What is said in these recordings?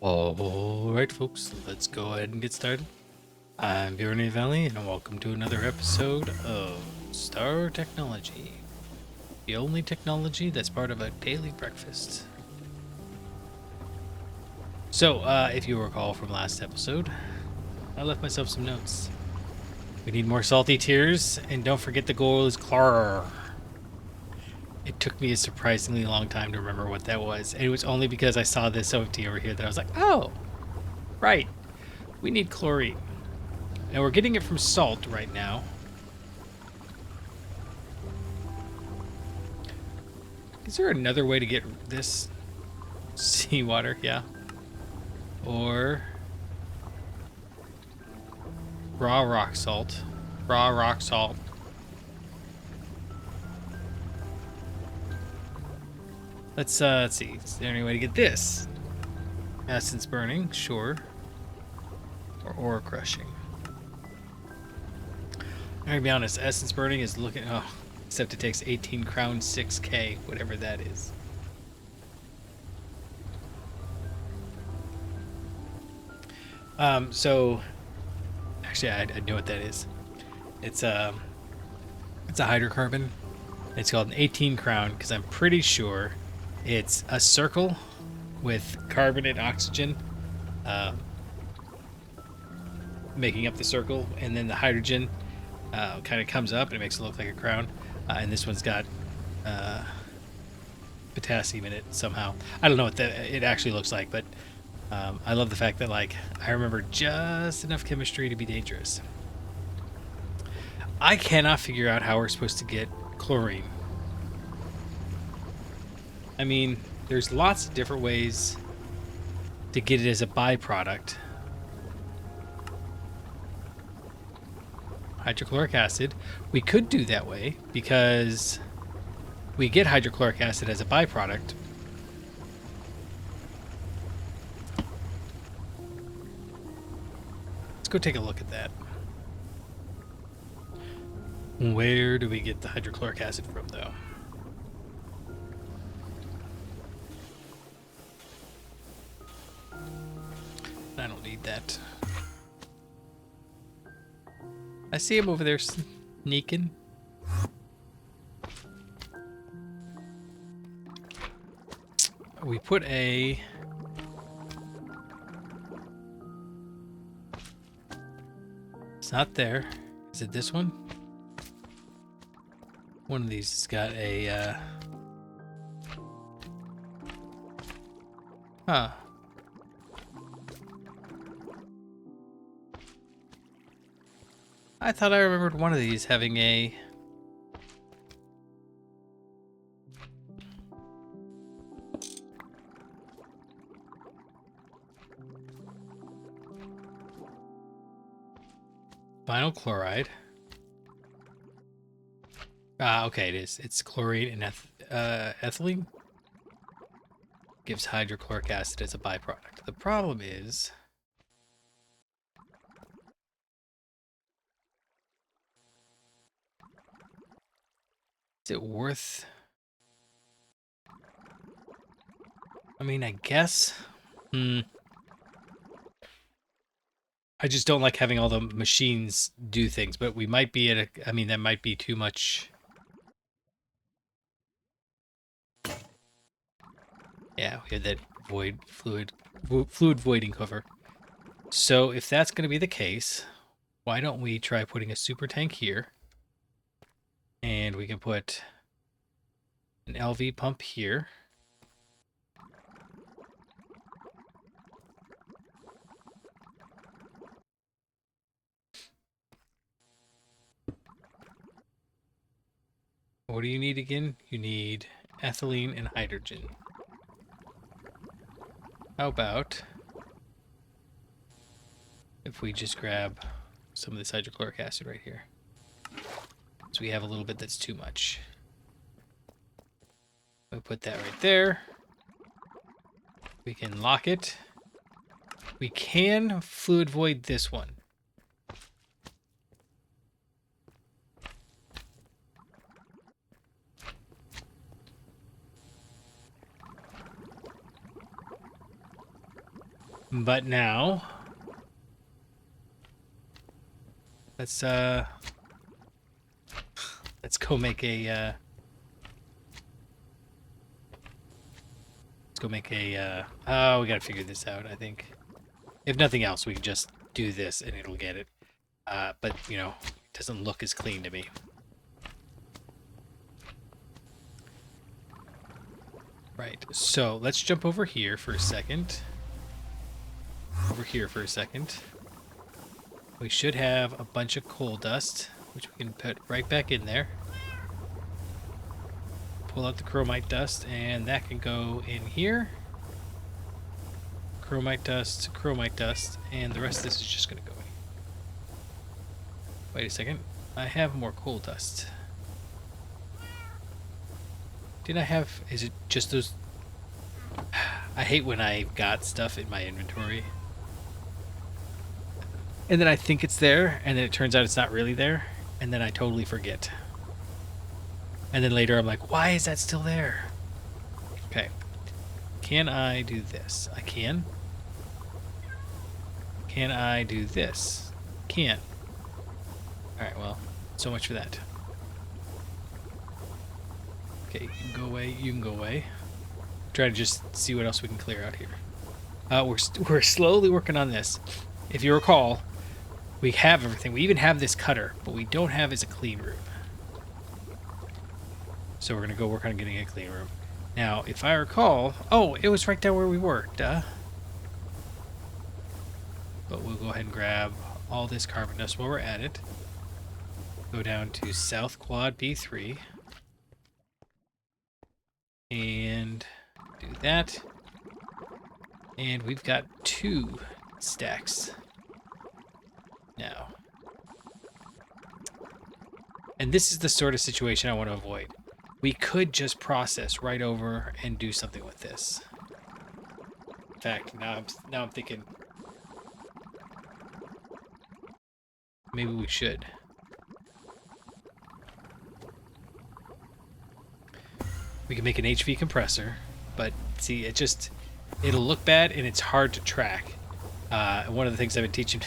Alright, folks, let's go ahead and get started. I'm Bjorn Valley, and welcome to another episode of Star Technology, the only technology that's part of a daily breakfast. So, if you recall from last episode, I left myself some notes. We need more salty tears, and don't forget the goal is Clar. It took me a surprisingly long time to remember what that was, and it was only because I saw this OT over here that I was like, oh, right, we need chlorine. And we're getting it from salt right now. Is there another way to get this seawater? Yeah. Or raw rock salt. Raw rock salt. Let's see. Is there any way to get this? Essence burning, sure. Or ore crushing. I'm gonna be honest, essence burning is looking, except it takes 18 crown 6k, whatever that is. So actually I know what that is. It's a hydrocarbon. It's called an 18 crown because I'm pretty sure it's a circle with carbon and oxygen making up the circle, and then the hydrogen kind of comes up and it makes it look like a crown, and this one's got potassium in it somehow. I don't know what it actually looks like, but I love the fact that like I remember just enough chemistry to be dangerous. I cannot figure out how we're supposed to get chlorine. I mean, there's lots of different ways to get it as a byproduct. Hydrochloric acid. We could do that way because we get hydrochloric acid as a byproduct. Let's go take a look at that. Where do we get the hydrochloric acid from, though? I don't need that. I see him over there sneaking. We put a... It's not there. Is it this one? One of these has got a, Huh. I thought I remembered one of these having a... vinyl chloride. Okay, it is. It's chlorine and ethylene. Gives hydrochloric acid as a byproduct. The problem is... is it worth... I mean, I guess... I just don't like having all the machines do things, but we might be at a... I mean, that might be too much... Yeah, we had that fluid voiding cover. So if that's going to be the case, why don't we try putting a super tank here? And we can put an LV pump here. What do you need again? You need ethylene and hydrogen. How about if we just grab some of this hydrochloric acid right here? So we have a little bit that's too much. We put that right there. We can lock it. We can fluid void this one. But now, let's go make a oh, we gotta figure this out, I think. If nothing else, we can just do this and it'll get it. But, you know, it doesn't look as clean to me. Right, so let's jump over here for a second. We should have a bunch of coal dust, which we can put right back in there. Pull out the chromite dust, and that can go in here. Chromite dust, and the rest of this is just going to go in. Wait a second. I have more coal dust. Did I have... Is it just those... I hate when I've got stuff in my inventory. And then I think it's there, and then it turns out it's not really there, and then I totally forget. And then later I'm like, why is that still there? Okay. Can I do this? I can. Can I do this? Can't. Alright, well, so much for that. Okay, you can go away, you can go away. Try to just see what else we can clear out here. We're slowly working on this. If you recall, we have everything. We even have this cutter, but we don't have is a clean room. So we're going to go work on getting a clean room. Now, if I recall... Oh, it was right down where we were. Duh. But we'll go ahead and grab all this carbon dust while we're at it. Go down to South Quad B3. And do that. And we've got 2 stacks now. And this is the sort of situation I want to avoid. We could just process right over and do something with this. In fact, now I'm thinking maybe we should. We can make an HV compressor, but see, it'll look bad and it's hard to track. One of the things I've been teaching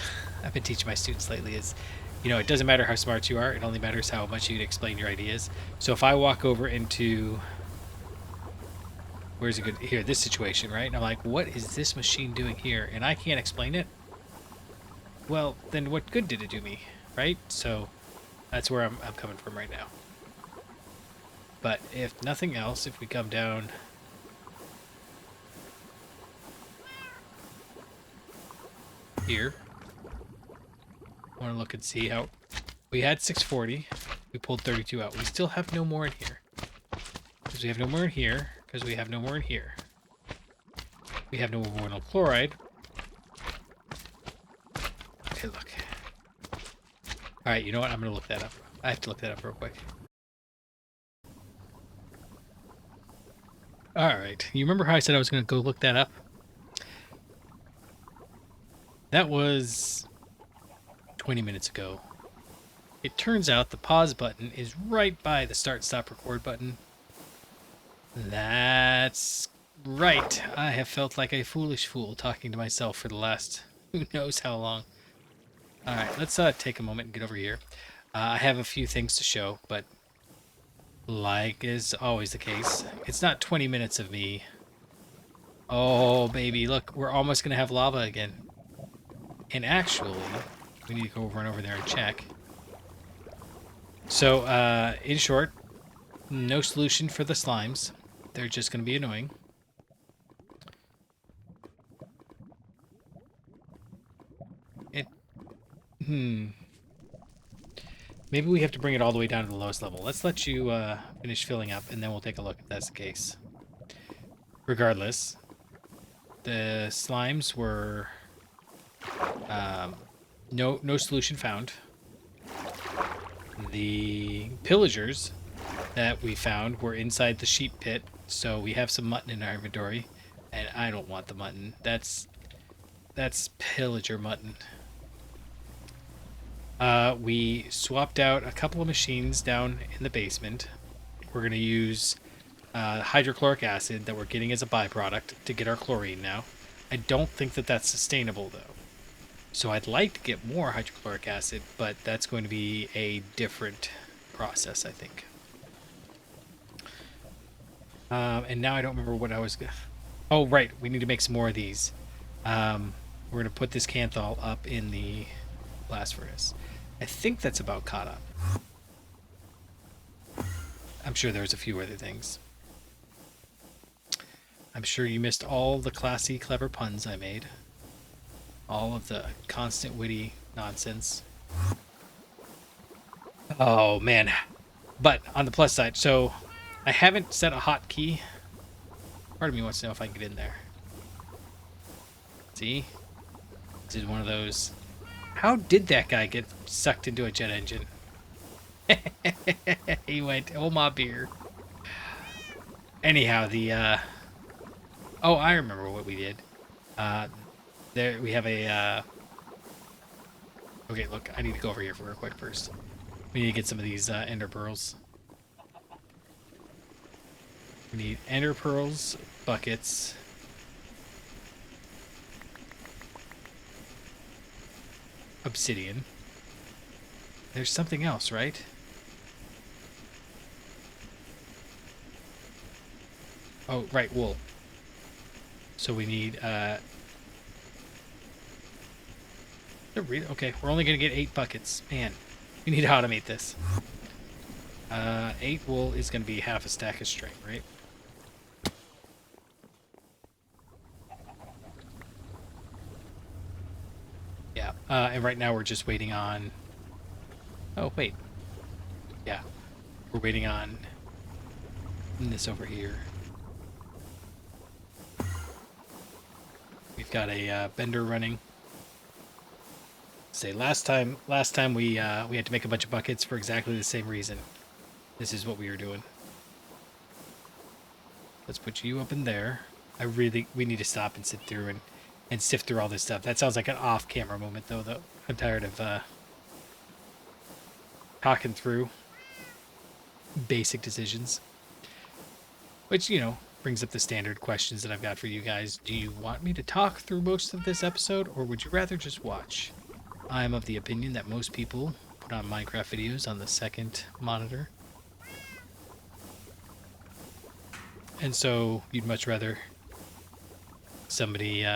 my students lately is, you know, it doesn't matter how smart you are, it only matters how much you can explain your ideas. So if I walk over into, where's it good? Here, this situation, right? And I'm like, what is this machine doing here? And I can't explain it. Well, then what good did it do me, right? So that's where I'm coming from right now. But if nothing else, if we come down here, I want to look and see how we had 640. We pulled 32 out. We still have no more in here. Because we have no more in here. Because we have no more in here. We have no more vinyl chloride. Okay, look. Alright, you know what? I'm going to look that up. I have to look that up real quick. Alright, you remember how I said I was going to go look that up? That was 20 minutes ago. It turns out the pause button is right by the start stop record button. That's right. I have felt like a foolish fool talking to myself for the last who knows how long. Alright, let's take a moment and get over here. I have a few things to show, but like is always the case, it's not 20 minutes of me. Oh, baby, look, we're almost going to have lava again. And actually, we need to go over there and check. So, in short, no solution for the slimes. They're just going to be annoying. Maybe we have to bring it all the way down to the lowest level. Let's let you finish filling up, and then we'll take a look if that's the case. Regardless, the slimes were no solution found. The pillagers that we found were inside the sheep pit, so we have some mutton in our inventory, and I don't want the mutton. That's pillager mutton. We swapped out a couple of machines down in the basement. We're going to use hydrochloric acid that we're getting as a byproduct to get our chlorine now. I don't think that that's sustainable, though. So I'd like to get more hydrochloric acid, but that's going to be a different process, I think. And now I don't remember what I was... Oh, right. We need to make some more of these. We're going to put this Canthol up in the blast furnace. I think that's about caught up. I'm sure there's a few other things. I'm sure you missed all the classy, clever puns I made. All of the constant witty nonsense. Oh, man. But on the plus side, so I haven't set a hotkey. Part of me wants to know if I can get in there. See? This is one of those. How did that guy get sucked into a jet engine? He went, oh my beer. Anyhow, the oh, I remember what we did. There we have a okay, look, I need to go over here real quick first. We need to get some of these ender pearls. We need ender pearls, buckets. Obsidian. There's something else, right? Oh, right, wool. So we need, okay, we're only going to get 8 buckets. Man, we need to automate this. 8 wool is going to be half a stack of string, right? Yeah, and right now we're just waiting on... Oh, wait. Yeah, we're waiting on this over here. We've got a bender running. Say last time we had to make a bunch of buckets for exactly the same reason. This is what we were doing. Let's put you up in there. We need to stop and sit through and sift through all this stuff. That sounds like an off-camera moment, though. I'm tired of talking through basic decisions, which, you know, brings up the standard questions that I've got for you guys. Do you want me to talk through most of this episode, or would you rather just watch? I'm of the opinion that most people put on Minecraft videos on the second monitor. And so you'd much rather somebody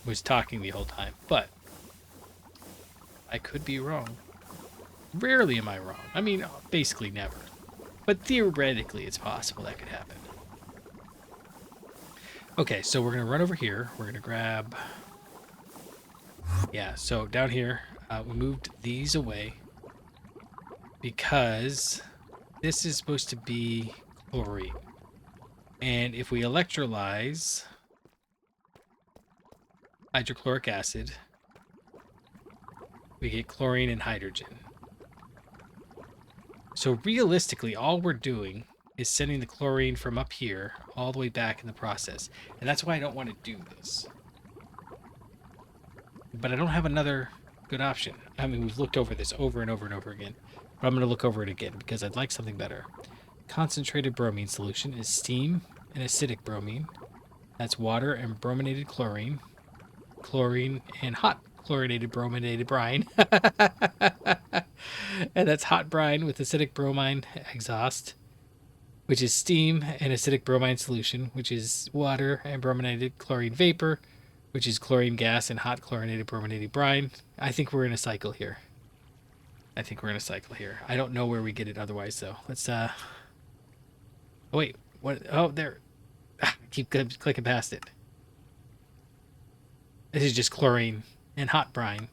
was talking the whole time. But I could be wrong. Rarely am I wrong. I mean, basically never. But theoretically, it's possible that could happen. Okay, so we're going to run over here. We're going to grab... Yeah, so down here, we moved these away because this is supposed to be chlorine. And if we electrolyze hydrochloric acid, we get chlorine and hydrogen. So realistically, all we're doing is sending the chlorine from up here all the way back in the process. And that's why I don't want to do this. But I don't have another good option. I mean, we've looked over this over and over and over again. But I'm going to look over it again because I'd like something better. Concentrated bromine solution is steam and acidic bromine. That's water and brominated chlorine. Chlorine and hot chlorinated brominated brine. And that's hot brine with acidic bromine exhaust, which is steam and acidic bromine solution, which is water and brominated chlorine vapor, which is chlorine gas and hot chlorinated brominated brine. I think we're in a cycle here. I don't know where we get it otherwise, though. Let's, oh, wait. What? Oh, there. Keep clicking past it. This is just chlorine and hot brine.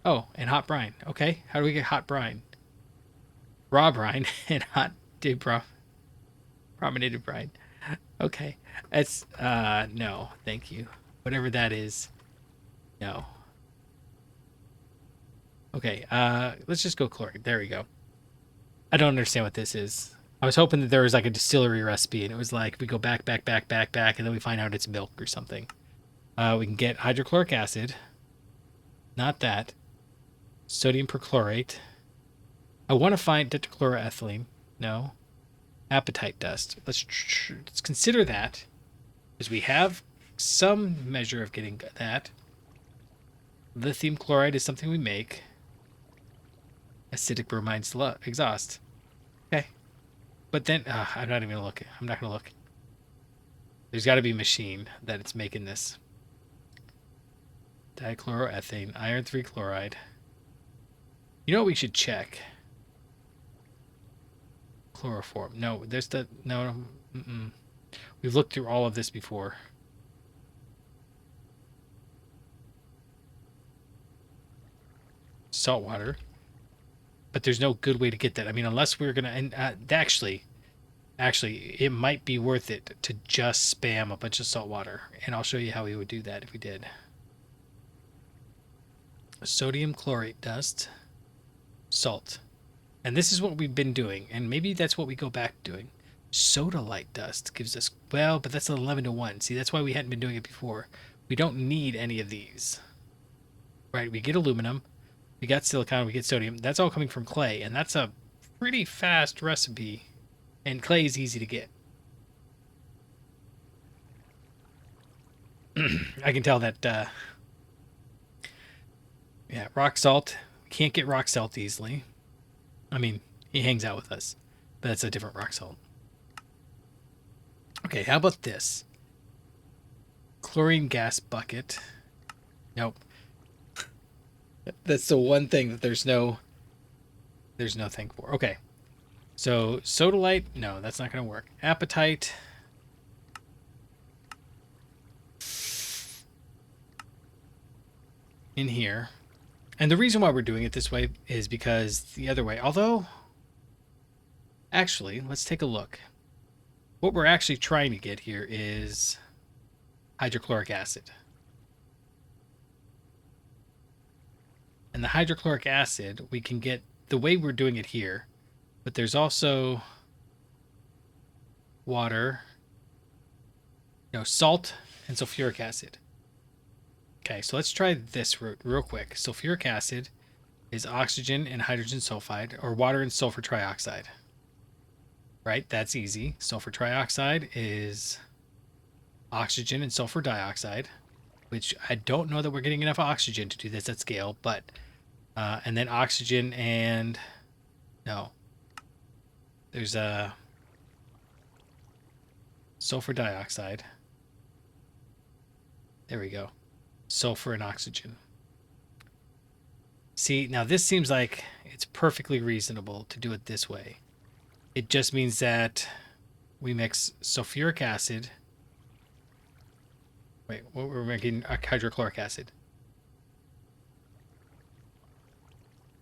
Oh, and hot brine. Okay. How do we get hot brine? Raw brine and hot brominated brine. Okay. That's, no. Thank you. Whatever that is. No. Okay, let's just go chlorine. There we go. I don't understand what this is. I was hoping that there was like a distillery recipe, and it was like we go back, and then we find out it's milk or something. We can get hydrochloric acid. Not that. Sodium perchlorate. I want to find tetrachloroethylene. No. Appetite dust. Let's consider that, because we have some measure of getting that. Lithium chloride is something we make. Acidic bromine exhaust. Okay. But then, I'm not even going to look. I'm not going to look. There's got to be a machine that it's making this. Dichloroethane, iron 3 chloride. You know what we should check? Chloroform. No, there's the... No. We've looked through all of this before. Salt water. But there's no good way to get that. I mean, unless we're going to... And actually, it might be worth it to just spam a bunch of salt water. And I'll show you how we would do that if we did. Sodium chlorate dust. Salt. And this is what we've been doing. And maybe that's what we go back to doing. Soda light dust gives us... Well, but that's 11 to 1. See, that's why we hadn't been doing it before. We don't need any of these. Right, we get aluminum. We got silicon. We get sodium. That's all coming from clay. And that's a pretty fast recipe. And clay is easy to get. I can tell that... yeah, rock salt. Can't get rock salt easily. I mean, he hangs out with us. But that's a different rock salt. Okay, how about this? Chlorine gas bucket. Nope. That's the one thing that there's no thing for. Okay. So, sodalite. No, that's not going to work. Apatite. In here. And the reason why we're doing it this way is because the other way, although, actually, let's take a look. What we're actually trying to get here is hydrochloric acid. And the hydrochloric acid, we can get the way we're doing it here, but there's also water, salt and sulfuric acid. Okay, so let's try this real quick. Sulfuric acid is oxygen and hydrogen sulfide, or water and sulfur trioxide. Right, that's easy. Sulfur trioxide is oxygen and sulfur dioxide, which I don't know that we're getting enough oxygen to do this at scale, but, and then oxygen and, no, there's a sulfur dioxide. There we go. Sulfur and oxygen. See, now this seems like it's perfectly reasonable to do it this way. It just means that we mix sulfuric acid. Wait, what we're making hydrochloric acid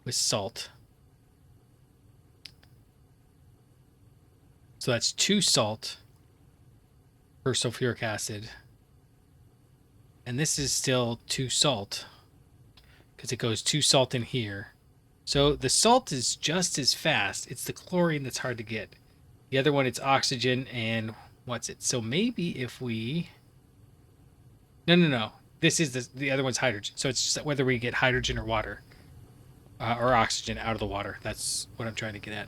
with salt. So that's 2 salt per sulfuric acid. And this is still 2 salt because it goes 2 salt in here. So the salt is just as fast. It's the chlorine that's hard to get. The other one, it's oxygen and what's it? So maybe if we... No. This is the other one's hydrogen. So it's just whether we get hydrogen or water. Or oxygen out of the water. That's what I'm trying to get at.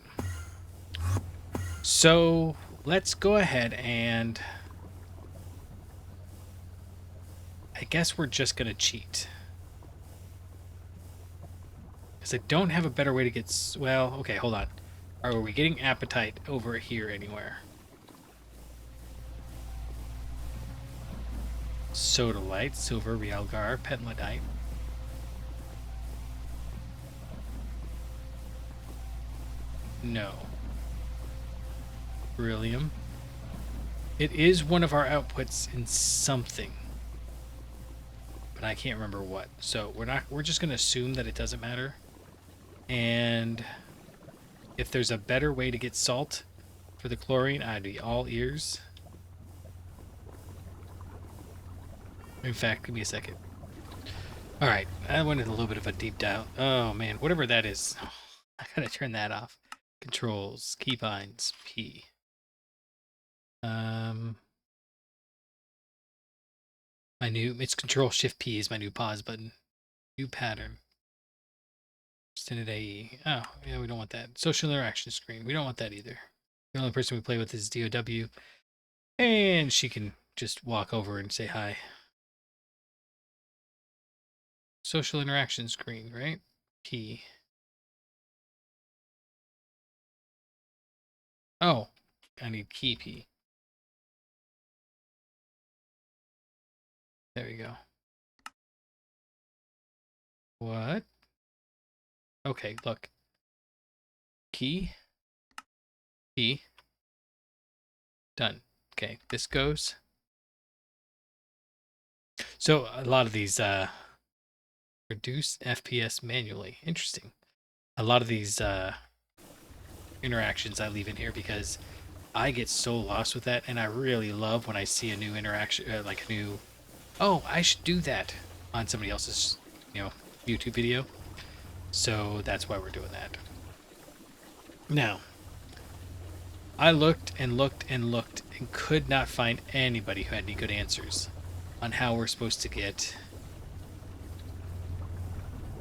So let's go ahead and... I guess we're just going to cheat. Because I don't have a better way to get... Well, okay, hold on. Are we getting appetite over here anywhere? Sodalite, silver, realgar, pentlandite. No. Beryllium. It is one of our outputs in something. But I can't remember what. So we're just going to assume that it doesn't matter. And if there's a better way to get salt for the chlorine, I'd be all ears. In fact, give me a second. All right, I went in a little bit of a deep dive. Oh man, whatever that is. Oh, I gotta turn that off. Controls, keybinds, P. It's Control Shift P is my new pause button. New pattern. Extended AE. Oh, yeah, we don't want that. Social interaction screen. We don't want that either. The only person we play with is DOW, and she can just walk over and say hi. Social interaction screen, right? Key. Oh, I need key P. There we go. What? Okay, look. Key. Key. Done. Okay, this goes. So a lot of these reduce FPS manually. Interesting. A lot of these interactions I leave in here because I get so lost with that, and I really love when I see a new interaction, like a new, oh, I should do that on somebody else's, YouTube video. So that's why we're doing that. Now, I looked and looked and looked and could not find anybody who had any good answers on how we're supposed to get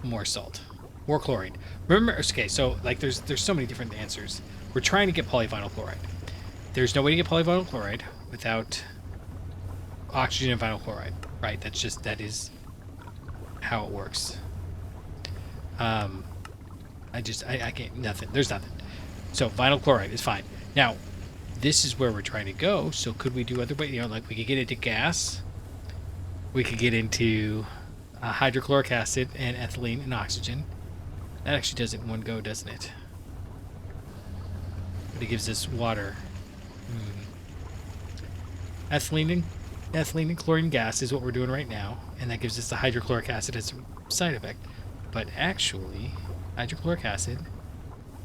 more salt, more chlorine. Remember, okay, so like there's so many different answers. We're trying to get polyvinyl chloride. There's no way to get polyvinyl chloride without oxygen and vinyl chloride, right? That is how it works. I can't, nothing. There's nothing. So vinyl chloride is fine. Now, this is where we're trying to go. So could we do other ways? Like we could get into gas. We could get into hydrochloric acid and ethylene and oxygen. That actually does it in one go, doesn't it? But it gives us water. Ethylene and chlorine gas is what we're doing right now, and that gives us the hydrochloric acid as a side effect. But actually, hydrochloric acid,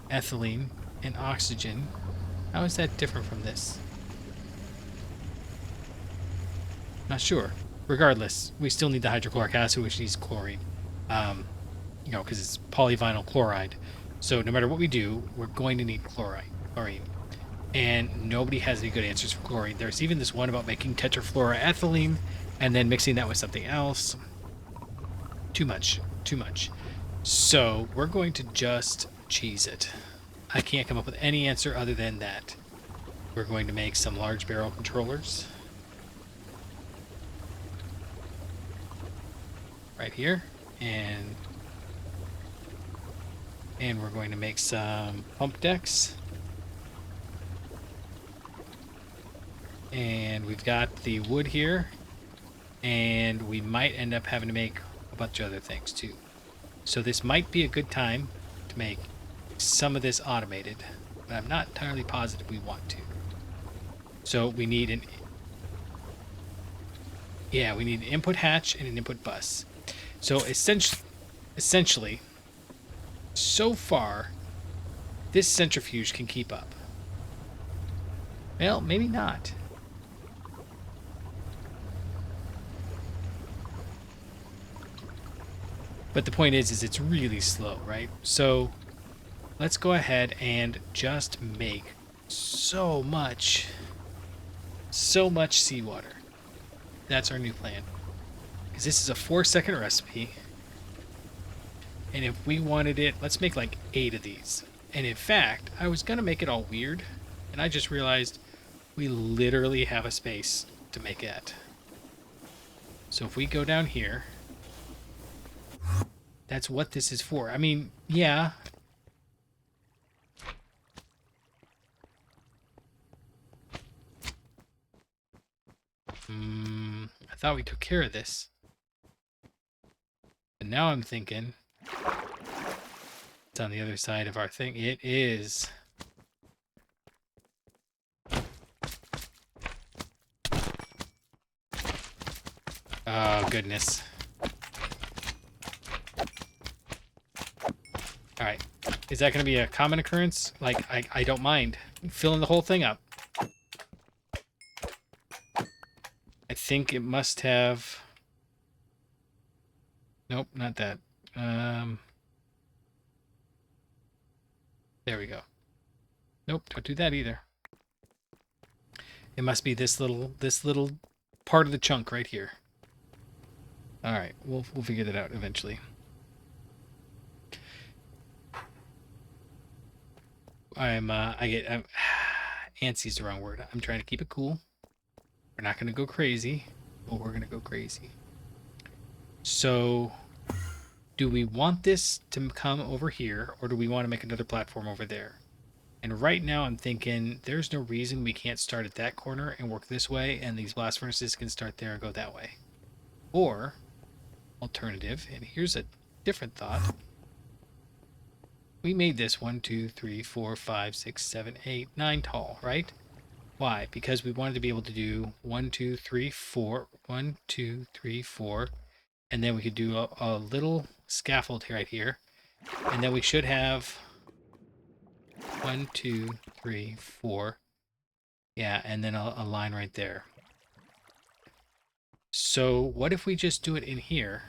ethylene, and oxygen, how is that different from this? Not sure. Regardless, we still need the hydrochloric acid, which needs chlorine. Because it's polyvinyl chloride. So no matter what we do, we're going to need chlorine. And nobody has any good answers for chlorine. There's even this one about making tetrafluoroethylene and then mixing that with something else. Too much. So we're going to just cheese it. I can't come up with any answer other than that. We're going to make some large barrel controllers. Right here. And we're going to make some pump decks. And we've got the wood here, and we might end up having to make a bunch of other things too. So this might be a good time to make some of this automated, but I'm not entirely positive we want to. So we need an input hatch and an input bus. So essentially, so far, this centrifuge can keep up. Well, maybe not. But the point is it's really slow, right? So let's go ahead and just make so much seawater. That's our new plan. Because this is a 4-second recipe. And if we wanted it, let's make like 8 of these. And in fact, I was going to make it all weird. And I just realized we literally have a space to make that. So if we go down here, that's what this is for. I mean, yeah. I thought we took care of this. But now I'm thinking it's on the other side of our thing. It is. Oh, goodness. All right. Is that going to be a common occurrence? Like, I don't mind filling the whole thing up. I think it must have... Nope, not that. There we go. Nope, don't do that either. It must be this little part of the chunk right here. All right, we'll figure that out eventually. Antsy is the wrong word. I'm trying to keep it cool. We're not going to go crazy, but we're going to go crazy. So, do we want this to come over here, or do we want to make another platform over there? And right now I'm thinking there's no reason we can't start at that corner and work this way, and these blast furnaces can start there and go that way. Or, alternative, and here's a different thought. We made this 1, 2, 3, 4, 5, 6, 7, 8, 9 tall, right? Why? Because we wanted to be able to do 1, 2, 3, 4, 1, 2, 3, 4, and then we could do a little scaffold right here, and then we should have 1, 2, 3, 4, yeah, and then a line right there. So what if we just do it in here?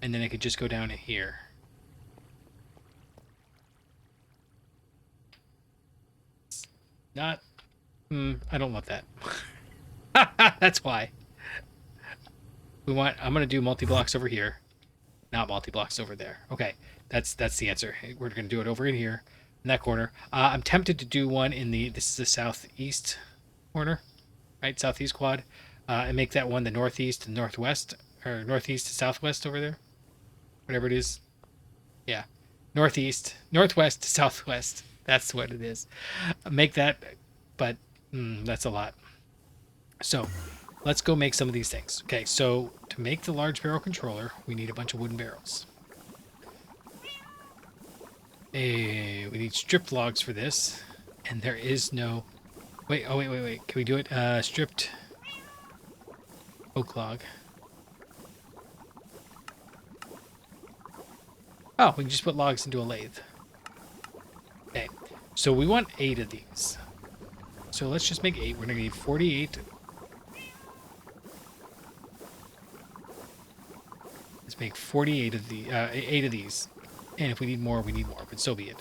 And then it could just go down to here. Not, I don't love that. That's why. I'm going to do multi-blocks over here, not multi-blocks over there. Okay, that's the answer. We're going to do it over in here, in that corner. I'm tempted to do one in this is the southeast corner, right? Southeast quad, and make that one the northeast and northwest, or northeast to southwest over there, whatever it is. Yeah, northeast, northwest to southwest. That's what it is. Make that, but that's a lot. So let's go make some of these things. Okay, so to make the large barrel controller, we need a bunch of wooden barrels. We need stripped logs for this, and there is no... Wait, oh, wait. Can we do it? Stripped oak log. Oh, we can just put logs into a lathe. Okay, so we want 8 of these. So let's just make 8. We're going to need 48. Let's make 48 of the 8 of these. And if we need more, we need more, but so be it.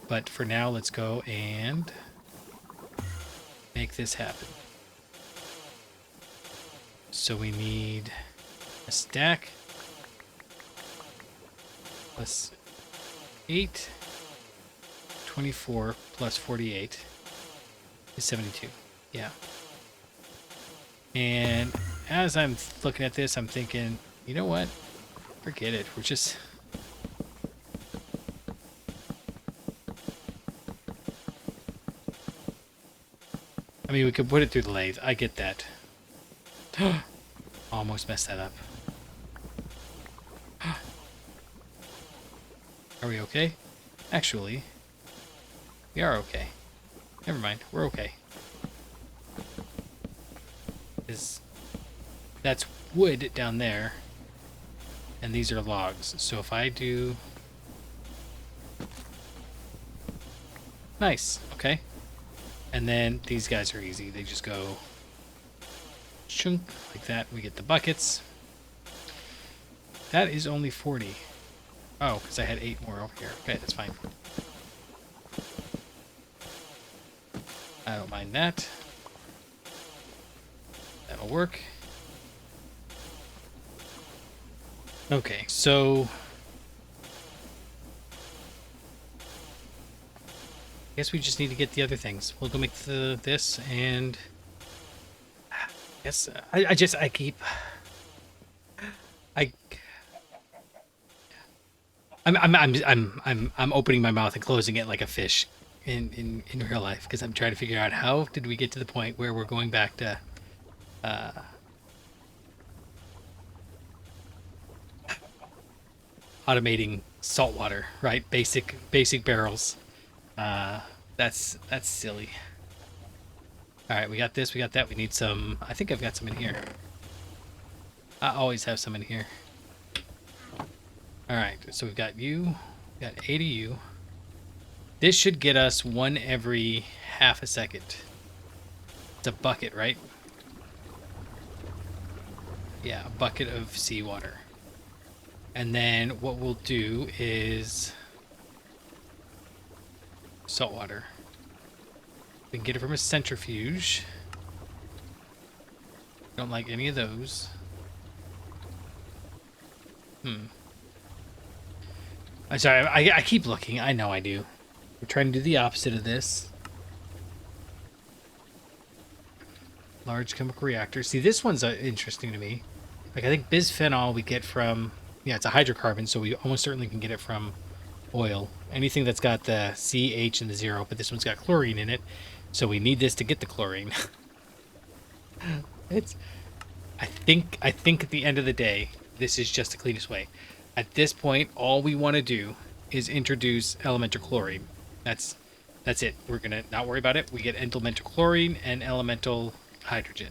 But for now, let's go and make this happen. So we need a stack plus 8, 24 plus 48 is 72. Yeah. And as I'm looking at this, I'm thinking, you know what? Forget it. We're just... I mean, we could put it through the lathe. I get that. Almost messed that up. Are we okay? Actually, we are okay. Never mind. We're okay. That's wood down there, and these are logs. So if I do... Nice. Okay. And then these guys are easy. They just go chunk like that. We get the buckets. That is only 40. Oh, because I had 8 more over here. Okay, that's fine. I don't mind that. That'll work. Okay, so... I guess we just need to get the other things. We'll go make this, and I guess I'm opening my mouth and closing it like a fish in real life, because I'm trying to figure out how did we get to the point where we're going back to automating saltwater, right? Basic barrels. That's silly. All right, we got this, we got that. We need some. I think I've got some in here. I always have some in here. All right, so we've got you. We got 8 of you. This should get us 1 every half a second. It's a bucket, right? Yeah, a bucket of seawater. And then what we'll do is salt water. We can get it from a centrifuge. Don't like any of those. I'm sorry, I keep looking. I know I do. We're trying to do the opposite of this. Large chemical reactor. See, this one's interesting to me. Like, I think bisphenol we get from... Yeah, it's a hydrocarbon, so we almost certainly can get it from oil. Anything that's got the C, H, and the 0, but this one's got chlorine in it, so we need this to get the chlorine. It's... I think at the end of the day, this is just the cleanest way. At this point, all we want to do is introduce elemental chlorine. That's it. We're gonna not worry about it. We get elemental chlorine and elemental hydrogen,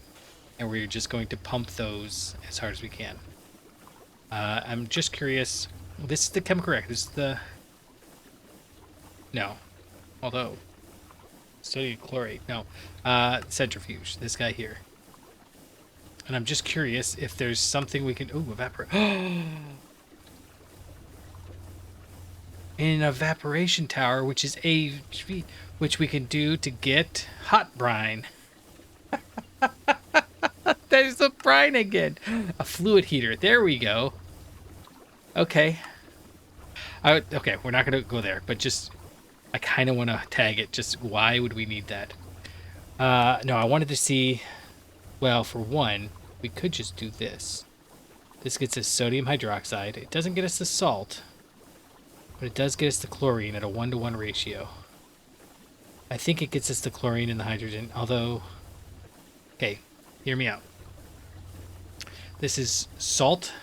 and we're just going to pump those as hard as we can. I'm just curious. This is the chemical reactor. This is the... No. Although... Sodium chlorate. No. Centrifuge. This guy here. And I'm just curious if there's something we can... Ooh, evaporate. An evaporation tower, which is AHV, which we can do to get hot brine. There's the brine again. A fluid heater. There we go. Okay. Okay, we're not going to go there, but just... I kind of want to tag it. Just why would we need that? No, I wanted to see... Well, for one, we could just do this. This gets us sodium hydroxide. It doesn't get us the salt, but it does get us the chlorine at a 1-to-1 ratio. I think it gets us the chlorine and the hydrogen, although... Okay, hear me out. This is salt.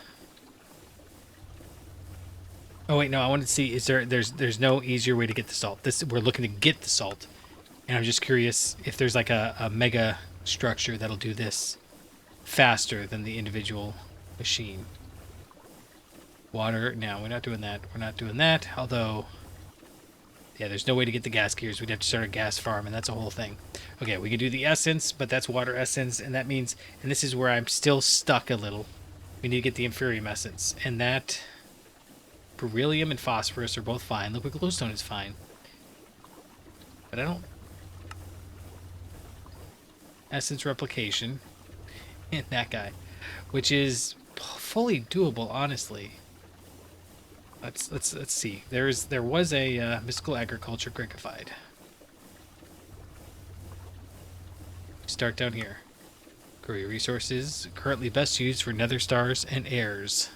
Oh wait, no, I wanted to see, is there's no easier way to get the salt. We're looking to get the salt. And I'm just curious if there's like a mega structure that'll do this faster than the individual machine. Water, no, we're not doing that. We're not doing that, although, yeah, there's no way to get the gas gears. We'd have to start a gas farm, and that's a whole thing. Okay, we could do the essence, but that's water essence, and that means, and this is where I'm still stuck a little. We need to get the inferium essence, and that, beryllium and phosphorus are both fine. Liquid glowstone is fine. But I don't... Essence replication. And that guy. Which is fully doable, honestly. Let's see. There was a mystical agriculture Grekified. Start down here. Career resources currently best used for nether stars and airs.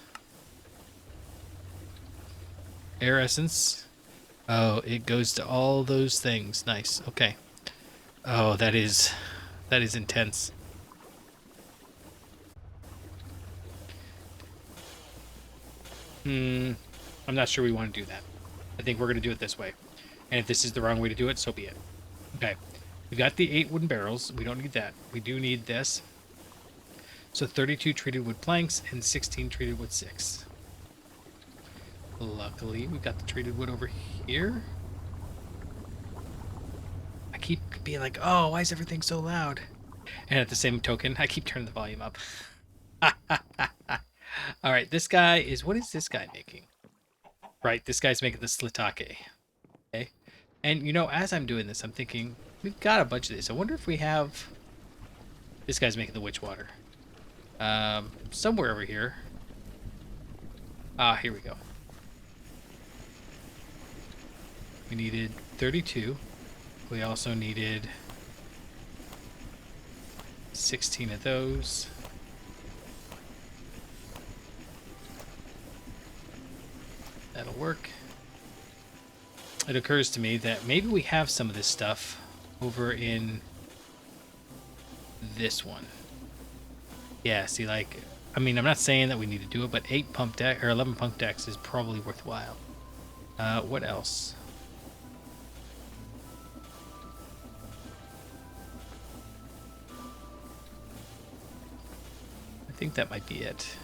Air essence. Oh, it goes to all those things. Nice. Okay. Oh, that is intense. I'm not sure we want to do that. I think we're going to do it this way. And if this is the wrong way to do it, so be it. Okay. We got the 8 wooden barrels. We don't need that. We do need this. So 32 treated wood planks and 16 treated wood 6. Luckily, we got the treated wood over here. I keep being like, oh, why is everything so loud? And at the same token, I keep turning the volume up. All right, this guy is... What is this guy making? Right, this guy's making the slitake. Okay. And, you know, as I'm doing this, I'm thinking, we've got a bunch of this. I wonder if we have... This guy's making the witch water. Somewhere over here. Ah, here we go. We needed 32. We also needed 16 of those. That'll work. It occurs to me that maybe we have some of this stuff over in this one. Yeah, see, like, I mean, I'm not saying that we need to do it, but 8 pump deck or 11 pump decks is probably worthwhile. What else? I think that might be it.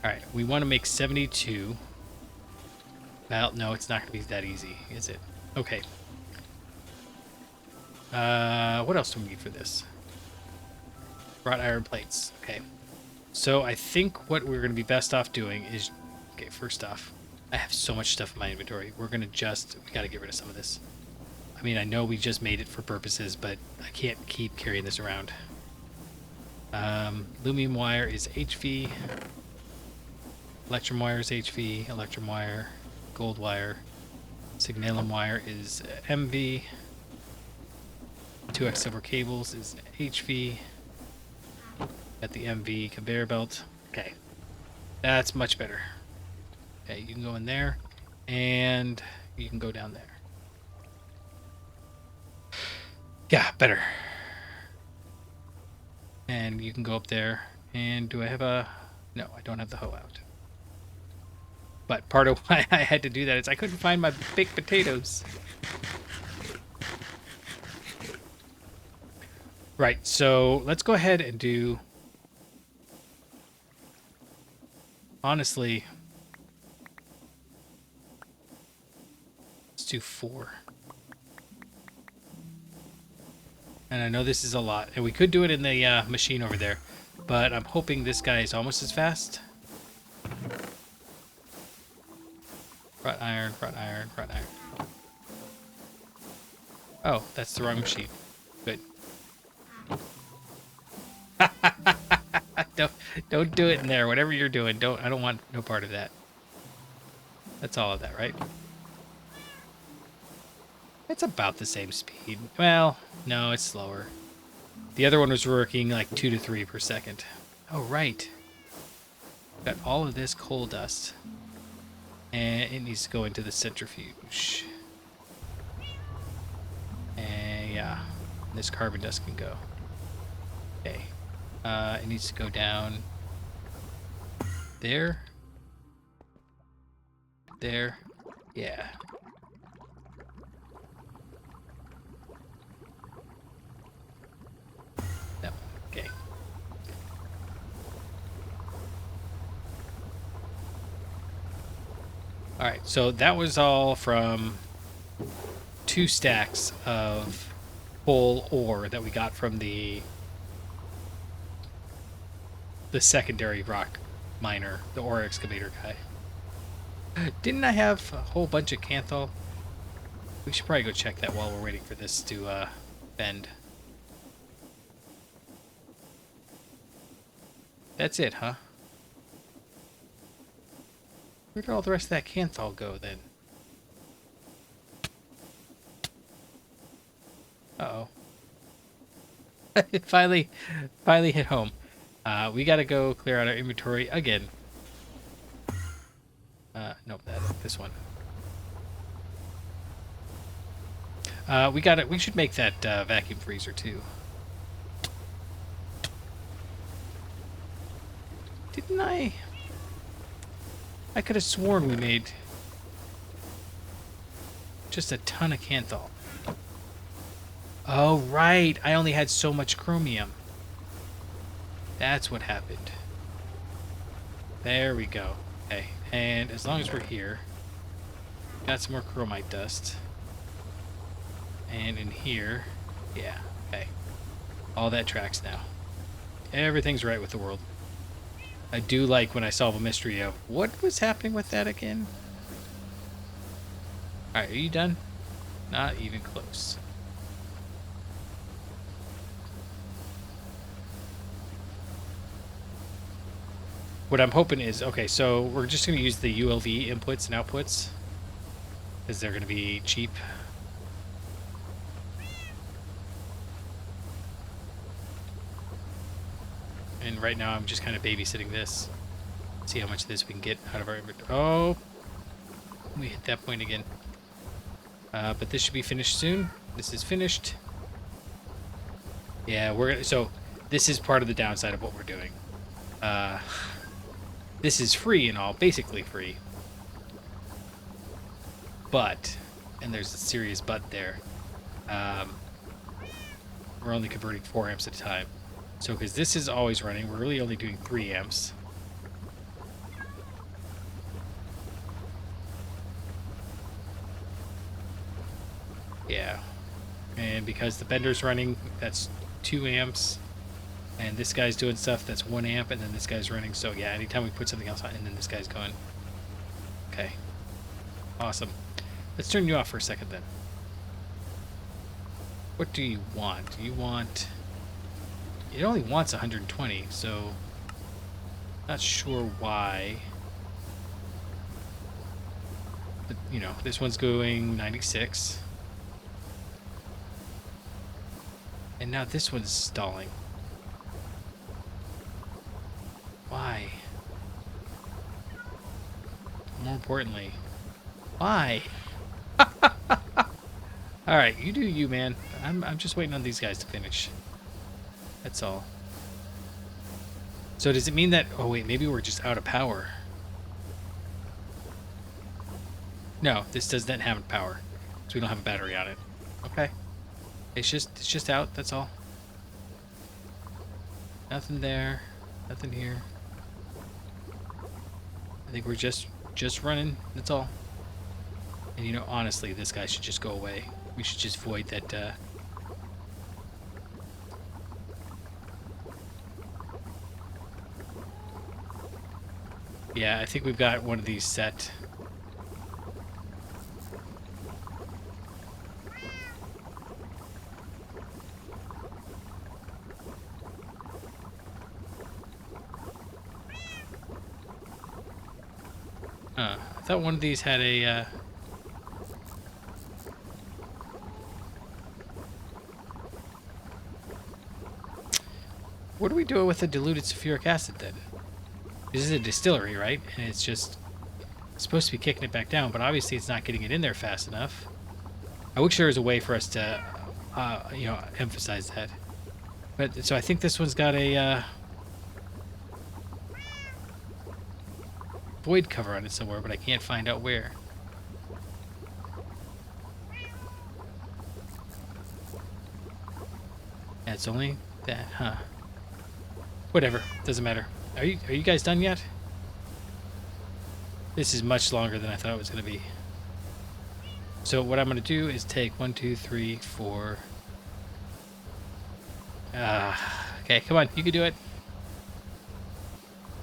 Alright, we want to make 72. Well, no, it's not going to be that easy, is it? Okay. What else do we need for this? Wrought iron plates. Okay. So I think what we're going to be best off doing is... Okay, first off, I have so much stuff in my inventory. We're going to just... We got to get rid of some of this. I mean, I know we just made it for purposes, but I can't keep carrying this around. Lumium wire is HV. Electrum wire is HV. Electrum wire, gold wire. Signalum wire is MV. 2x silver cables is HV. Got the MV conveyor belt. Okay. That's much better. Okay, you can go in there. And you can go down there. Yeah, better. And you can go up there. And do I have a... No, I don't have the hoe out. But part of why I had to do that is I couldn't find my baked potatoes. Right, so let's go ahead and do... Honestly... Let's do 4. And I know this is a lot. And we could do it in the machine over there. But I'm hoping this guy is almost as fast. Wrought iron, wrought iron, wrought iron. Oh, that's the wrong machine. Good. Don't do it in there. Whatever you're doing, I don't want no part of that. That's all of that, right? It's about the same speed. Well, no, it's slower. The other one was working like 2 to 3 per second. Oh, right. Got all of this coal dust. And it needs to go into the centrifuge. And yeah, this carbon dust can go. Okay. It needs to go down there. There. Yeah. No. Okay. Alright, so that was all from 2 stacks of coal ore that we got from the secondary rock miner, the ore excavator guy. Didn't I have a whole bunch of Canthal? We should probably go check that while we're waiting for this to bend. That's it, huh? Where did all the rest of that Canthal go then? Uh-oh. It finally hit home. We gotta go clear out our inventory again. Nope, this one. We should make that vacuum freezer too. Didn't I? I could have sworn we made just a ton of Canthal. Oh, right. I only had so much chromium. That's what happened. There we go. Okay, and as long as we're here, got some more chromite dust. And in here, yeah, okay. All that tracks now. Everything's right with the world. I do like when I solve a mystery of what was happening with that again? Alright, are you done? Not even close. What I'm hoping is, okay, so we're just going to use the ULV inputs and outputs because they're going to be cheap. And right now I'm just kind of babysitting this. See how much of this we can get out of our inventory. Oh, we hit that point again. But this should be finished soon. This is finished. Yeah, so this is part of the downside of what we're doing. This is free and all, basically free. But, and there's a serious but there, we're only converting 4 amps at a time. So, because this is always running, we're really only doing 3 amps. Yeah. And because the bender's running, that's 2 amps. And this guy's doing stuff, that's 1 amp, and then this guy's running. So yeah, anytime we put something else on, and then this guy's going. Okay. Awesome. Let's turn you off for a second then. What do you want? Do you want it only wants 120, so not sure why. But, you know, this one's going 96. And now this one's stalling. Why? More importantly, why? All right, you do you, man. I'm just waiting on these guys to finish. That's all. So does it mean that... Oh, wait, maybe we're just out of power. No, this does not have power. So we don't have a battery on it. Okay. It's just out, that's all. Nothing there. Nothing here. I think we're just running, that's all. And you know, honestly, this guy should just go away. We should just void that, Yeah, I think we've got one of these set. I thought one of these had a, What are we doing with the diluted sulfuric acid then? This is a distillery, right? And it's just supposed to be kicking it back down, but obviously it's not getting it in there fast enough. I wish there was a way for us to, you know, emphasize that. But so I think this one's got a void cover on it somewhere, but I can't find out where. Yeah, it's only that, huh? Whatever, doesn't matter. Are you guys done yet? This is much longer than I thought it was going to be. So what I'm going to do is take 1, 2, 3, 4. Okay, come on, you can do it.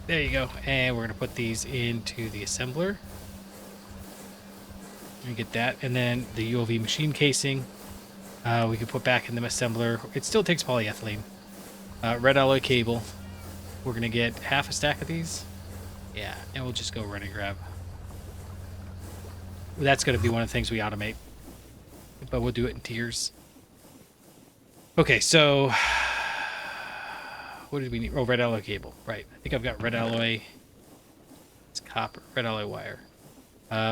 There you go. And we're going to put these into the assembler. Let me get that. And then the ULV machine casing, we can put back in the assembler. It still takes polyethylene. Red alloy cable. We're going to get half a stack of these. Yeah, and we'll just go run and grab. That's going to be one of the things we automate. But we'll do it in tiers. Okay, so... What did we need? Oh, red alloy cable. Right. I think I've got red alloy. It's copper. Red alloy wire.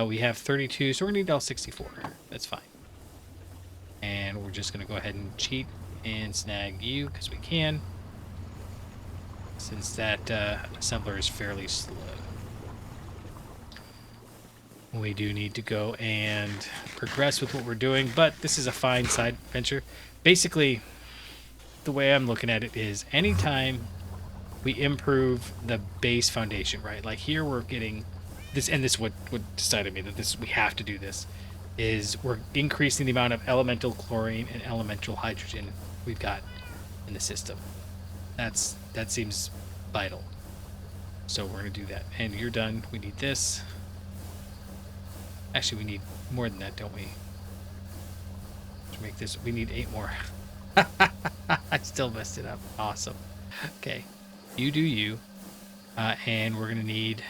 We have 32, so we're going to need all 64. That's fine. And we're just going to go ahead and cheat and snag you, because we can. Since that assembler is fairly slow. We do need to go and progress with what we're doing, but this is a fine side venture. Basically, the way I'm looking at it is anytime we improve the base foundation, right? Like here we're getting this, and this what decided me that this we have to do this, is we're increasing the amount of elemental chlorine and elemental hydrogen we've got in the system. That seems vital. So we're gonna do that. And you're done. We need this. Actually, we need more than that, don't we? To make this, we need 8 more. I still messed it up. Awesome. Okay, you do you. And we're gonna need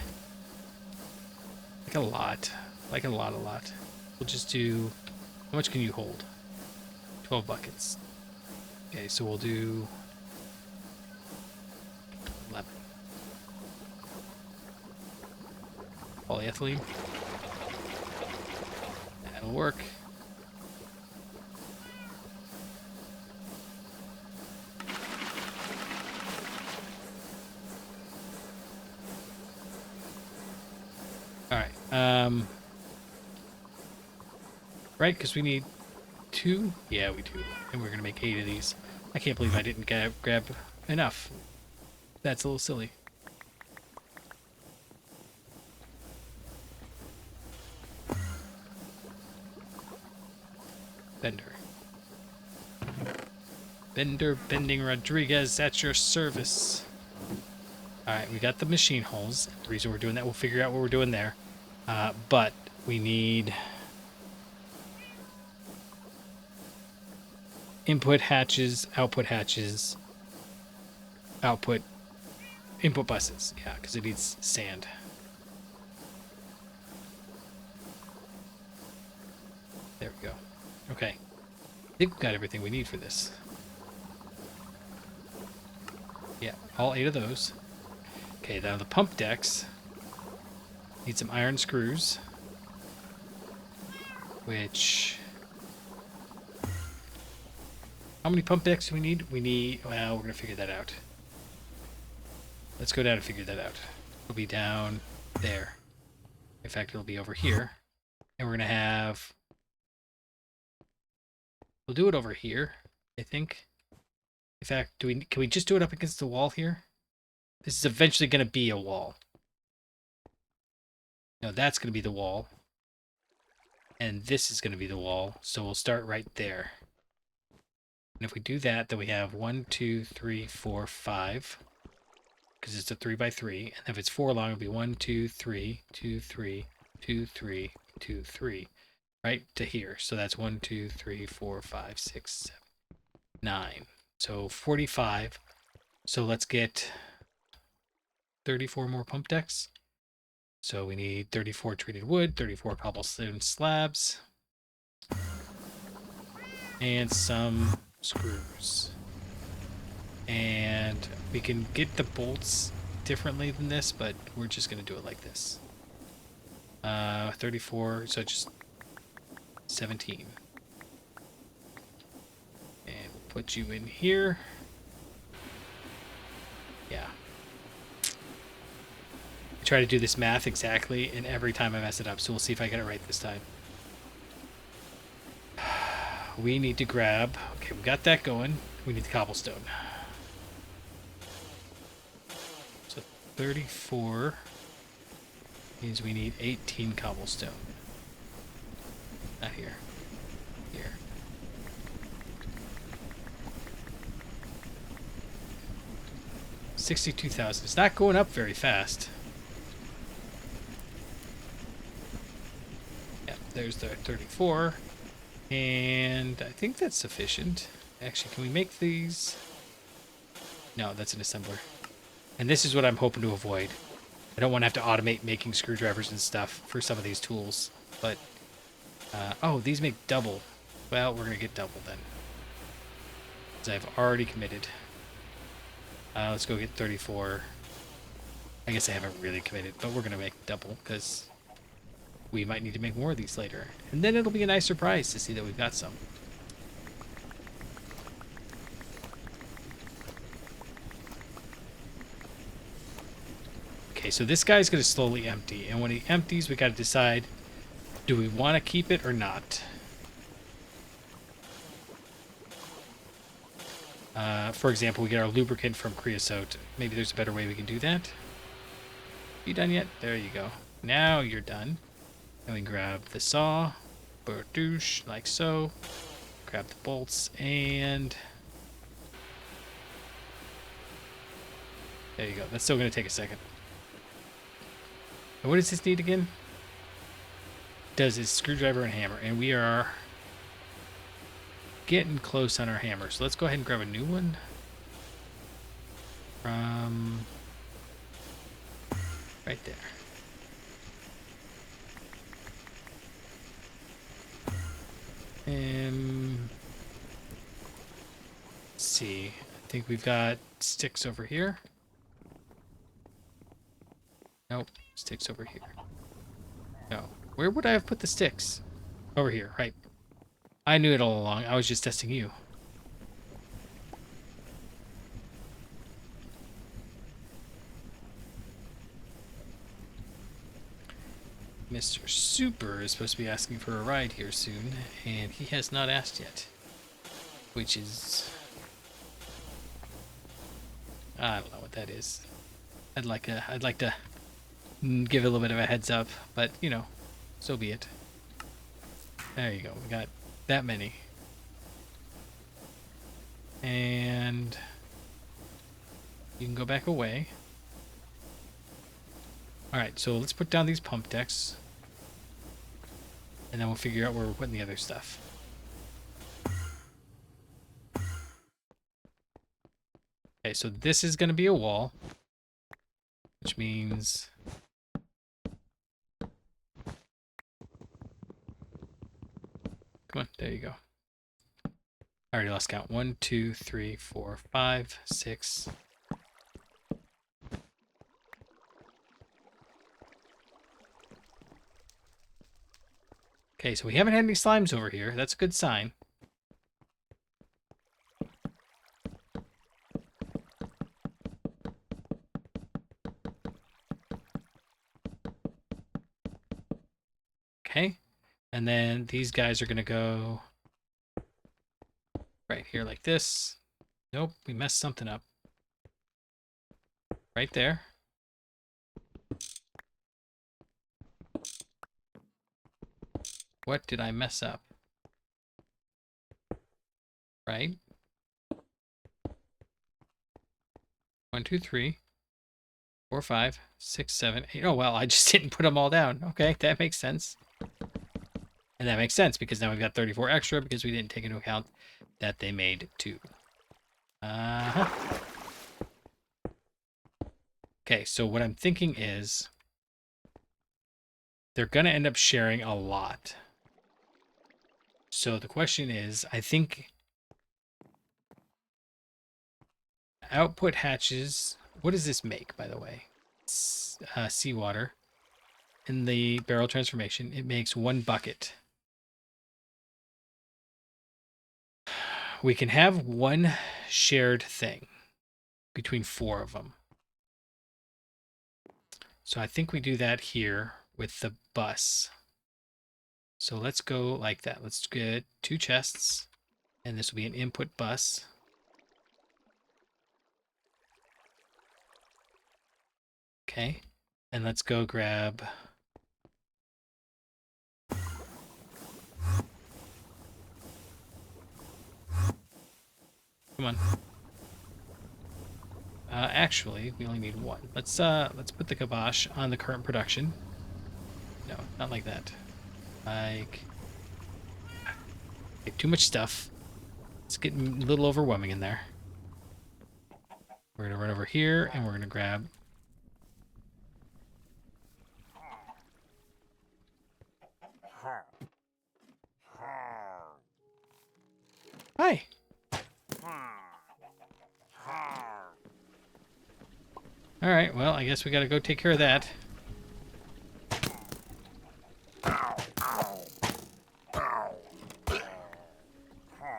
like a lot. We'll just do, how much can you hold? 12 buckets. Okay, so we'll do 11. Polyethylene. That'll work. Alright, right, because we need 2? Yeah, we do. And we're going to make 8 of these. I can't believe I didn't grab enough. That's a little silly. Bending Rodriguez at your service. Alright, we got the machine holes. The reason we're doing that, we'll figure out what we're doing there. But we need input hatches, output hatches, output input buses. Yeah, because it needs sand. There we go. Okay. I think we've got everything we need for this. Yeah, all 8 of those. Okay, now the pump decks need some iron screws, which... How many pump decks do we need? We need... Well, we're going to figure that out. Let's go down and figure that out. It'll be down there. In fact, it'll be over here. And we're going to have... We'll do it over here, I think. In fact, can we just do it up against the wall here? This is eventually going to be a wall. No, that's going to be the wall. And this is going to be the wall. So we'll start right there. And if we do that, then we have 1, 2, 3, 4, 5. Because it's a 3x3. And if it's 4 long, it'll be 1, 2, 3, 2, 3, 2, 3, 2, 3. Right to here. So that's 1, 2, 3, 4, 5, 6, 7, 9. So 45. So let's get 34 more pump decks. So we need 34 treated wood, 34 cobblestone slabs, and some screws. And we can get the bolts differently than this, but we're just going to do it like this. 34, so just 17. And we'll put you in here. Yeah. I try to do this math exactly, and every time I mess it up, so we'll see if I get it right this time. We need to grab... Okay, we got that going. We need the cobblestone. So 34 means we need 18 cobblestone. Not here. Here. $62,000. It's not going up very fast. Yeah, there's the 34. And I think that's sufficient. Actually, can we make these? No, that's an assembler. And this is what I'm hoping to avoid. I don't want to have to automate making screwdrivers and stuff for some of these tools. But, oh, these make double. Well, we're going to get double then. Because I've already committed. Let's go get 34. I guess I haven't really committed, but we're going to make double because we might need to make more of these later. And then it'll be a nice surprise to see that we've got some. Okay, so this guy's going to slowly empty. And when he empties, we got to decide, do we want to keep it or not? For example, we get our lubricant from creosote. Maybe there's a better way we can do that. You done yet? There you go. Now you're done. And we grab the saw, bordouche, like so. Grab the bolts, and there you go. That's still going to take a second. And what does this need again? Does a screwdriver and hammer, and we are getting close on our hammer. So let's go ahead and grab a new one. From right there. Let's see. I think we've got sticks over here. Nope, sticks over here. No. Where would I have put the sticks? Over here, right. I knew it all along. I was just testing you. Mr. Super is supposed to be asking for a ride here soon, and he has not asked yet. Which is... I don't know what that is. I'd like to give a little bit of a heads up, but, you know, so be it. There you go. We got that many. And you can go back away. Alright, so let's put down these pump decks. And then we'll figure out where we're putting the other stuff. Okay, Okay, so this is going to be a wall, which means come on, there you go. I already lost count. 1, 2, 3, 4, 5, 6. Okay, so we haven't had any slimes over here. That's a good sign. Okay, and then these guys are going to go right here like this. Nope, we messed something up. Right there. What did I mess up? Right? 1, 2, 3, 4, 5, 6, 7, 8. Oh, well, I just didn't put them all down. Okay, that makes sense. And that makes sense because now we've got 34 extra because we didn't take into account that they made 2. Uh-huh. Okay, so what I'm thinking is they're going to end up sharing a lot. So the question is, I think output hatches, what does this make, by the way? Seawater. In the barrel transformation, it makes 1 bucket. We can have 1 shared thing between 4 of them. So I think we do that here with the bus. So let's go like that. Let's get 2 chests, and this will be an input bus. Okay, and let's go grab... Come on. Actually, we only need 1. Let's put the kibosh on the current production. No, not like that. Like, too much stuff. It's getting a little overwhelming in there. We're gonna run over here and we're gonna grab. Hi. All right. Well, I guess we gotta go take care of that.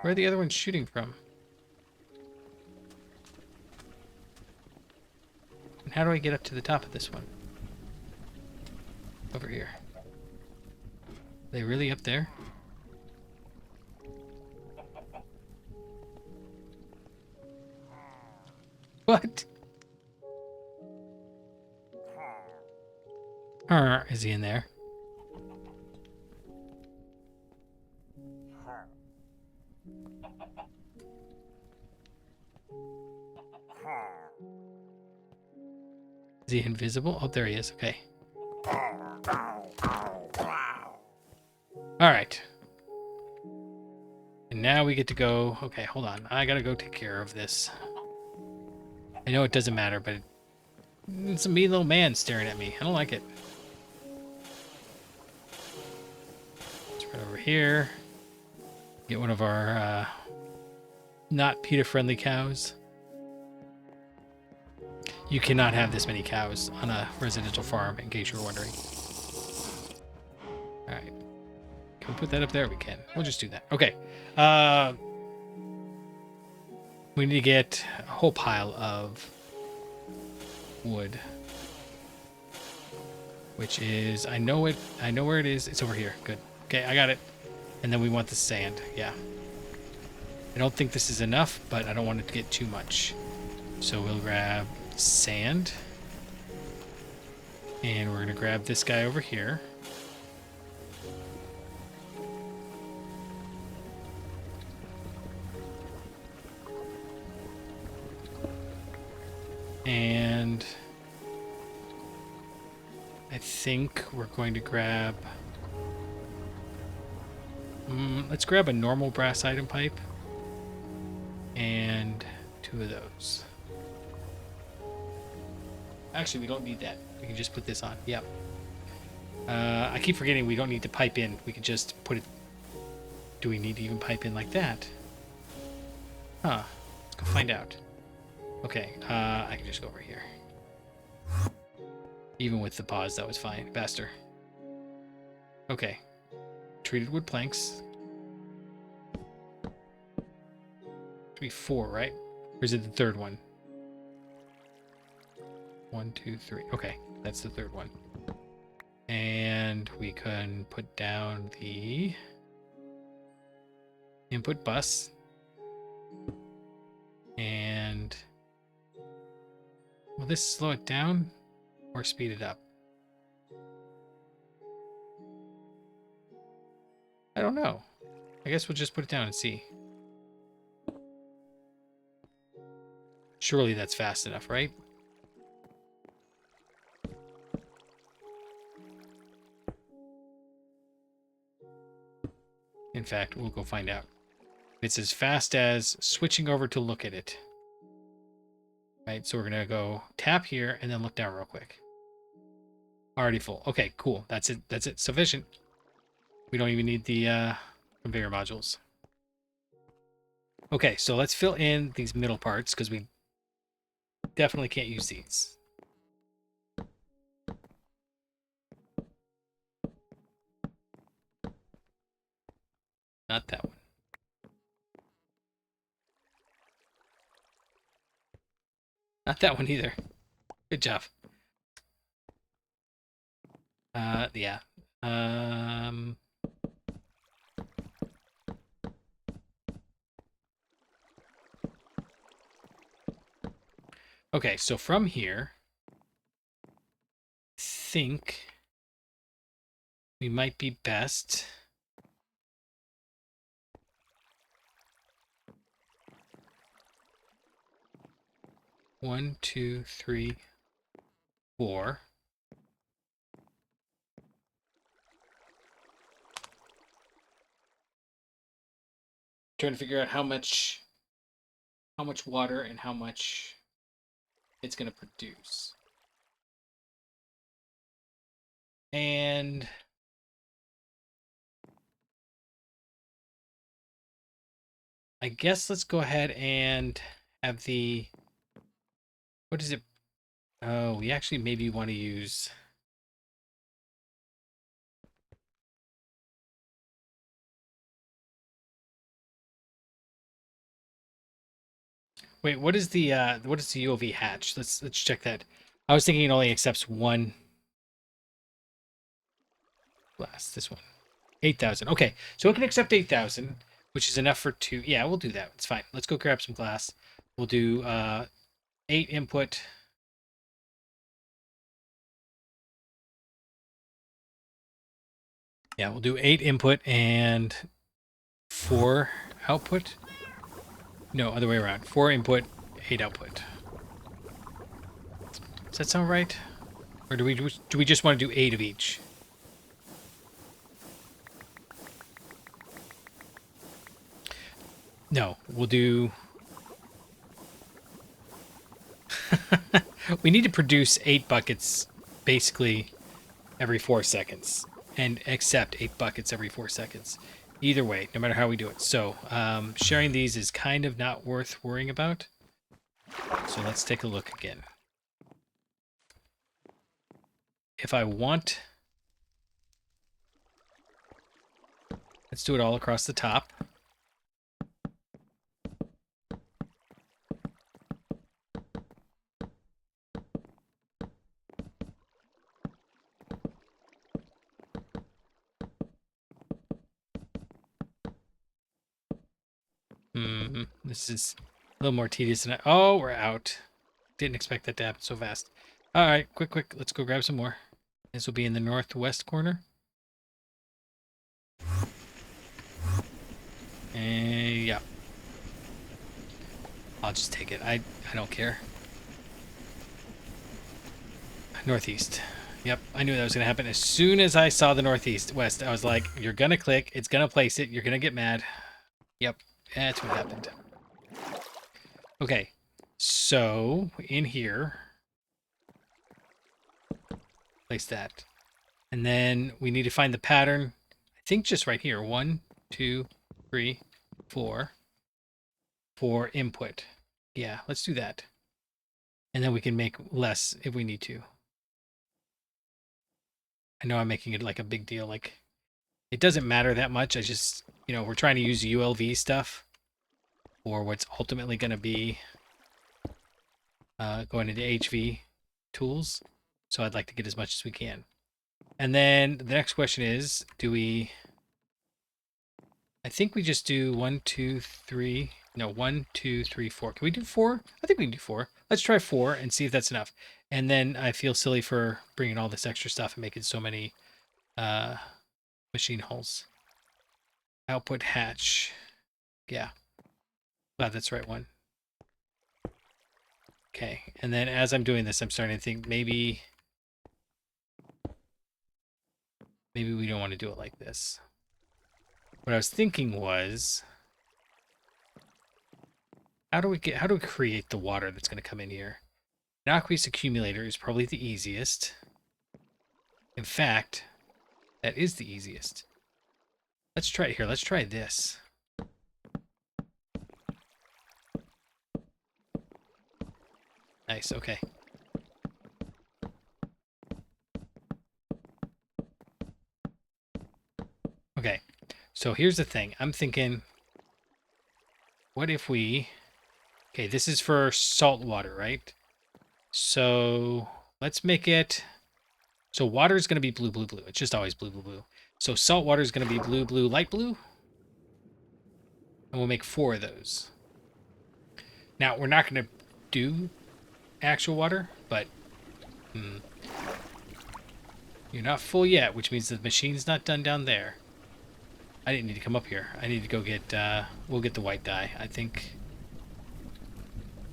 Where are the other ones shooting from? And how do I get up to the top of this one? Over here. Are they really up there? What? Is he in there? Is he invisible? Oh, there he is. Okay. All right. And now we get to go. Okay, hold on. I gotta go take care of this. I know it doesn't matter, but it's a mean little man staring at me. I don't like it. Let's run over here. Get one of our not PETA-friendly cows. You cannot have this many cows on a residential farm, in case you were wondering. All right. Can we put that up there? We can. We'll just do that. Okay. We need to get a whole pile of wood. Which is, I know where it is. It's over here. Good. Okay, I got it. And then we want the sand. Yeah. I don't think this is enough, but I don't want it to get too much. So we'll grab sand. And we're going to grab this guy over here. And I think we're going to grab... let's grab a normal brass item pipe. And 2 of those. Actually, we don't need that. We can just put this on. Yep. I keep forgetting we don't need to pipe in. We can just put it... Do we need to even pipe in like that? Huh. Let's go find out. Okay, I can just go over here. Even with the pause, that was fine. Faster. Okay. Treated wood planks. Should be 4, right? Or is it the third one? 1, 2, 3. Okay, that's the third one. And we can put down the input bus. And will this slow it down or speed it up? I don't know. I guess we'll just put it down and see. Surely that's fast enough, right? In fact, we'll go find out. It's as fast as switching over to look at it. Right, so we're going to go tap here and then look down real quick. Already full. Okay, cool. That's it. That's it. Sufficient. We don't even need the conveyor modules. Okay, so let's fill in these middle parts because we definitely can't use these. Not that one. Not that one either. Good job. Yeah. Okay, so from here, I think we might be best. One, two, three, 4. Trying to figure out how much water and how much it's going to produce. And I guess let's go ahead and have the, what is it? Oh, we actually maybe want to use, wait, what is the UOV hatch? Let's check that. I was thinking it only accepts one glass. This one, 8,000. Okay, so it can accept 8,000, which is enough for 2. Yeah, we'll do that. It's fine. Let's go grab some glass. We'll do 8 input. Yeah, we'll do 8 input and 4 output. No, other way around. 4 input, 8 output. Does that sound right? Or do we just want to do 8 of each? No, we'll do... We need to produce 8 buckets basically every 4 seconds. And accept 8 buckets every 4 seconds. Either way, no matter how we do it. So, sharing these is kind of not worth worrying about. So let's take a look again. If I want... Let's do it all across the top. This is a little more tedious than I... Oh, we're out. Didn't expect that to happen so fast. All right, quick. Let's go grab some more. This will be in the northwest corner. And yeah. I'll just take it. I don't care. Northeast. Yep, I knew that was going to happen. As soon as I saw the west, I was like, you're going to click. It's going to place it. You're going to get mad. Yep, that's what happened. Okay, so in here, place that. And then we need to find the pattern. I think just right here. 1, 2, 3, 4 for input. Yeah, let's do that. And then we can make less if we need to. I know I'm making it like a big deal. Like, it doesn't matter that much. I just, we're trying to use ULV stuff for what's ultimately going to be going into HV tools. So I'd like to get as much as we can. And then the next question is, I think we just do 1, 2, 3. No, 1, 2, 3, 4. Can we do 4? I think we can do 4. Let's try 4 and see if that's enough. And then I feel silly for bringing all this extra stuff and making so many machine holes. Output hatch. Yeah. Glad that's the right one. Okay. And then as I'm doing this, I'm starting to think maybe we don't want to do it like this. What I was thinking was, how do we create the water that's going to come in here? An aqueous accumulator is probably the easiest. In fact, that is the easiest. Let's try it here. Let's try this. Nice, okay. Okay, so here's the thing. I'm thinking, what if we... Okay, this is for salt water, right? So let's make it... So water is going to be blue, blue, blue. It's just always blue, blue, blue. So salt water is going to be blue, blue, light blue. And we'll make 4 of those. Now, we're not going to do actual water, but you're not full yet, which means the machine's not done down there. I didn't need to come up here. I need to go get, we'll get the white dye. I think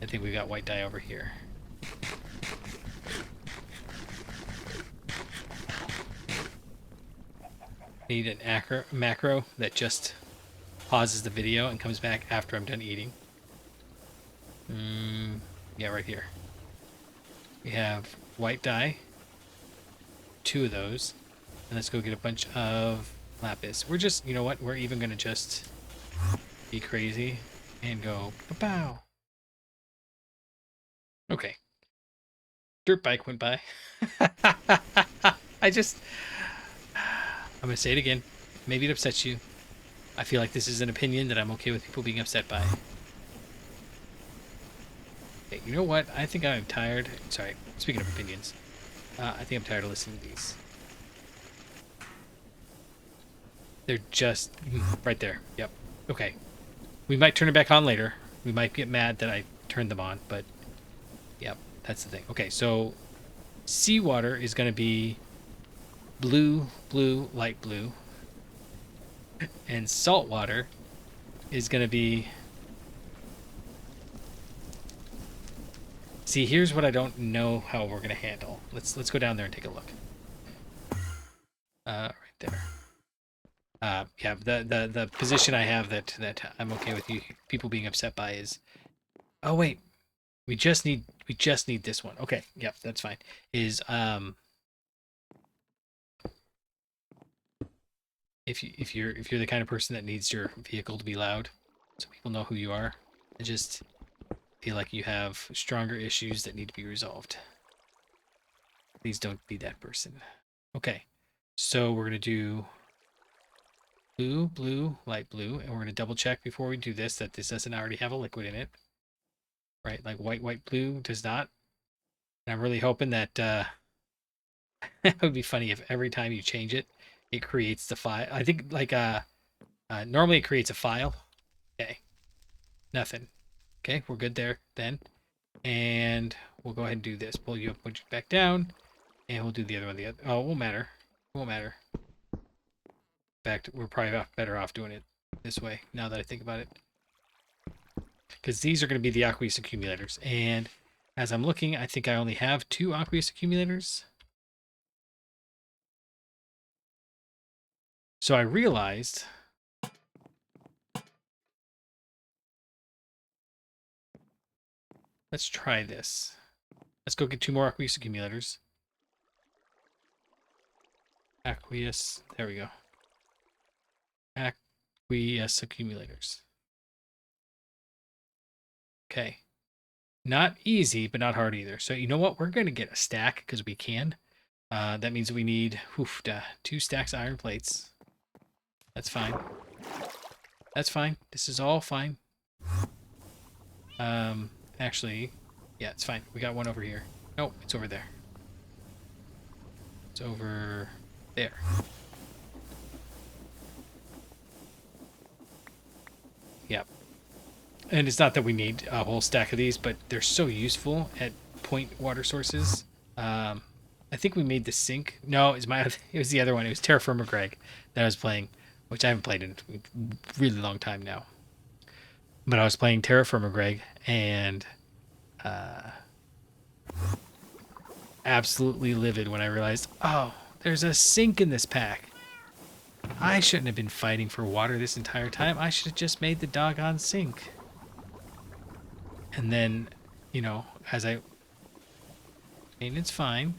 we got white dye over here. Need an macro that just pauses the video and comes back after I'm done eating. Yeah, right here. We have white dye. 2 of those. And let's go get a bunch of lapis. We're just, you know what? We're even going to just be crazy and go, pow. Okay. Dirt bike went by. I'm going to say it again. Maybe it upsets you. I feel like this is an opinion that I'm okay with people being upset by. Okay, you know what? I think I'm tired. Sorry, speaking of opinions. I think I'm tired of listening to these. They're just right there. Yep. Okay. We might turn it back on later. We might get mad that I turned them on, but yep, that's the thing. Okay, so seawater is going to be blue, blue, light blue. And salt water is going to be... See, here's what I don't know how we're going to handle. Let's go down there and take a look. Right there. Yeah, the position I have that I'm okay with you people being upset by is... Oh, wait. We just need this one. Okay, yep, that's fine. Is if you're the kind of person that needs your vehicle to be loud so people know who you are, I just feel like you have stronger issues that need to be resolved. Please don't be that person. Okay, so we're gonna do blue, blue, light blue, and we're gonna double check before we do this that this doesn't already have a liquid in it. Right, like white, white, blue does not. And I'm really hoping that it would be funny if every time you change it, it creates the file. I think like normally it creates a file. Okay, nothing. Okay, we're good there then. And we'll go ahead and do this. Pull you back down, and we'll do the other one. Oh, it won't matter. It won't matter. In fact, we're probably better off doing it this way now that I think about it. Because these are going to be the aqueous accumulators. And as I'm looking, I think I only have 2 aqueous accumulators. So I realized... Let's try this. Let's go get 2 more aqueous accumulators. Aqueous. There we go. Aqueous accumulators. Okay. Not easy, but not hard either. So you know what? We're going to get a stack because we can. That means we need 2 stacks of iron plates. That's fine. That's fine. This is all fine. Actually, yeah, it's fine. We got one over here. No, it's over there. It's over there. Yep. And it's not that we need a whole stack of these, but they're so useful at point water sources. I think we made the sink. No, it was the other one. It was Terraformer Greg that I was playing, which I haven't played in a really long time now. But I was playing Terraformer Greg and absolutely livid when I realized, oh, there's a sink in this pack. I shouldn't have been fighting for water this entire time. I should have just made the doggone sink. And then, you know, maintenance fine.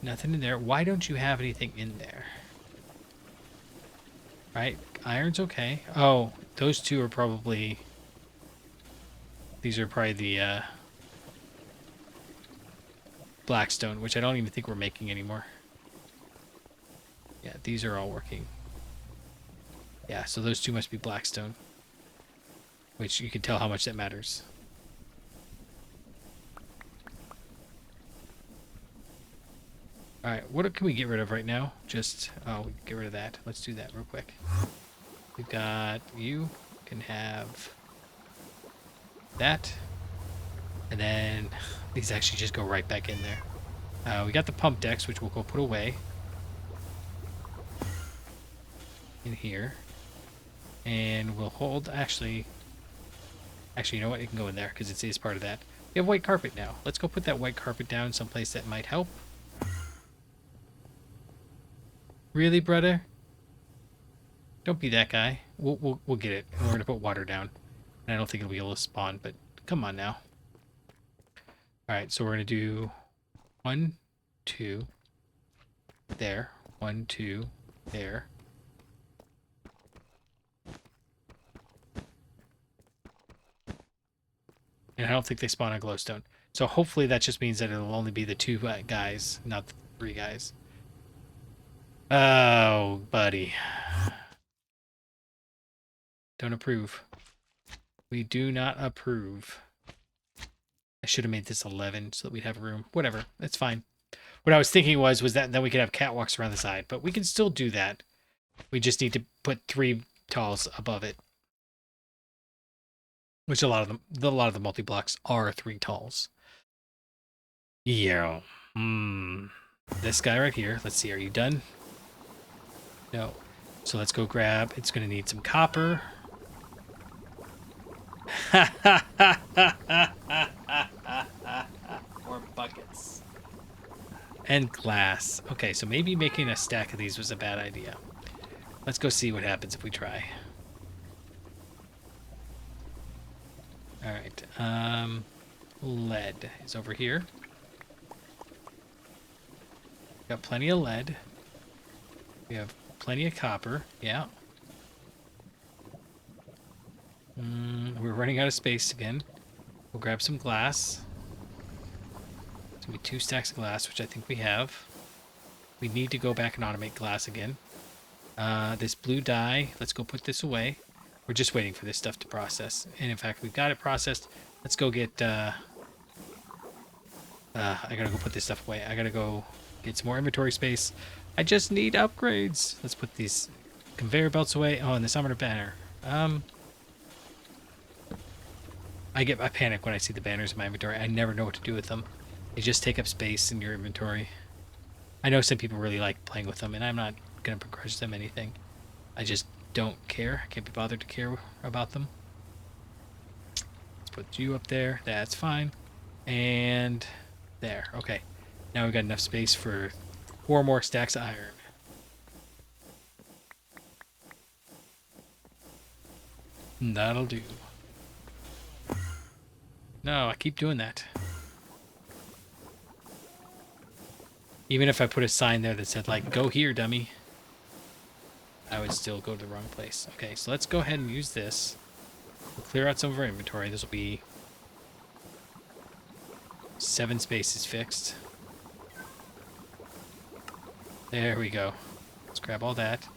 Nothing in there. Why don't you have anything in there? Right? Iron's okay. Oh, those two are probably... These are probably the Blackstone, which I don't even think we're making anymore. Yeah, these are all working. Yeah, so those two must be Blackstone. Which you can tell how much that matters. Alright, what can we get rid of right now? Just, oh, we can get rid of that. Let's do that real quick. We've got, you can have that. And then these actually just go right back in there. We got the pump decks, which we'll go put away. In here. And we'll hold, actually, you know what? It can go in there because it is part of that. We have white carpet now. Let's go put that white carpet down someplace that might help. Really, brother? Don't be that guy. We'll get it. And we're gonna put water down. And I don't think it'll be able to spawn, but come on now. All right, so we're gonna do 1, 2, there. 1, 2, there. And I don't think they spawn on glowstone. So hopefully that just means that it'll only be the 2 guys, not the 3 guys. Oh, buddy. Don't approve. We do not approve. I should have made this 11 so that we'd have room. Whatever. It's fine. What I was thinking was that then we could have catwalks around the side. But we can still do that. We just need to put 3 talls above it. Which a lot of the multi-blocks are 3 talls. Yeah. This guy right here. Let's see. Are you done? No. So let's go grab. It's going to need some copper. Or buckets. And glass. Okay, so maybe making a stack of these was a bad idea. Let's go see what happens if we try. Alright. Lead is over here. Got plenty of lead. We have plenty of copper. Yeah. We're running out of space again. We'll grab some glass. It's going to be 2 stacks of glass, which I think we have. We need to go back and automate glass again. This blue dye, let's go put this away. We're just waiting for this stuff to process. And in fact, we've got it processed. Let's go get... I gotta go put this stuff away. I gotta go get some more inventory space. I just need upgrades. Let's put these conveyor belts away. Oh, and the summoner banner. I panic when I see the banners in my inventory. I never know what to do with them. They just take up space in your inventory. I know some people really like playing with them, and I'm not going to begrudge them anything. I just don't care. I can't be bothered to care about them. Let's put you up there. That's fine. And there. Okay. Now we've got enough space for 4 more stacks of iron. That'll do. No, I keep doing that. Even if I put a sign there that said, like, go here, dummy, I would still go to the wrong place. Okay, so let's go ahead and use this. We'll clear out some of our inventory. This will be 7 spaces fixed. There we go. Let's grab all that.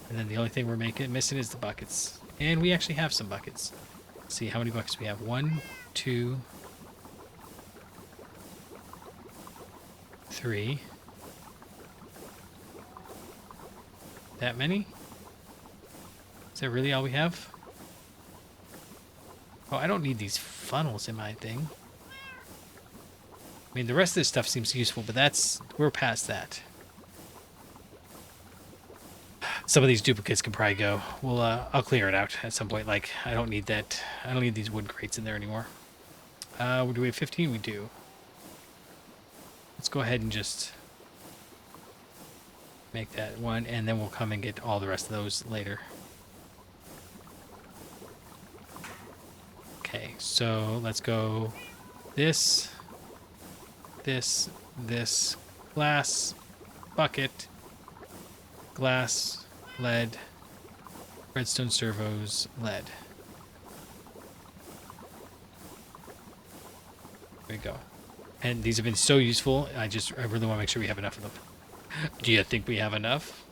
And then the only thing we're missing is the buckets. And we actually have some buckets. Let's see how many buckets we have. 1, 2, 3. That many? Is that really all we have? Oh, I don't need these funnels in my thing. I mean, the rest of this stuff seems useful, but we're past that. Some of these duplicates can probably go. I'll clear it out at some point. Like, I don't need that. I don't need these wood crates in there anymore. Do we have 15? We do. Let's go ahead and just make that one, and then we'll come and get all the rest of those later. Okay, so let's go this, glass, bucket, glass, lead, redstone servos, lead. There we go. And these have been so useful. I really want to make sure we have enough of them. Do you think we have enough?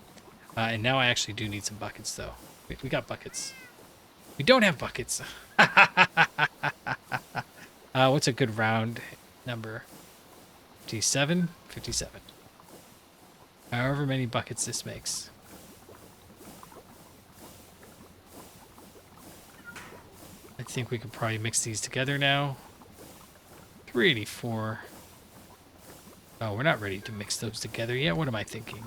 And now I actually do need some buckets, though. We got buckets. We don't have buckets. What's a good round number? 57? 57. However many buckets this makes. I think we could probably mix these together now. 384. Oh, we're not ready to mix those together yet. What am I thinking?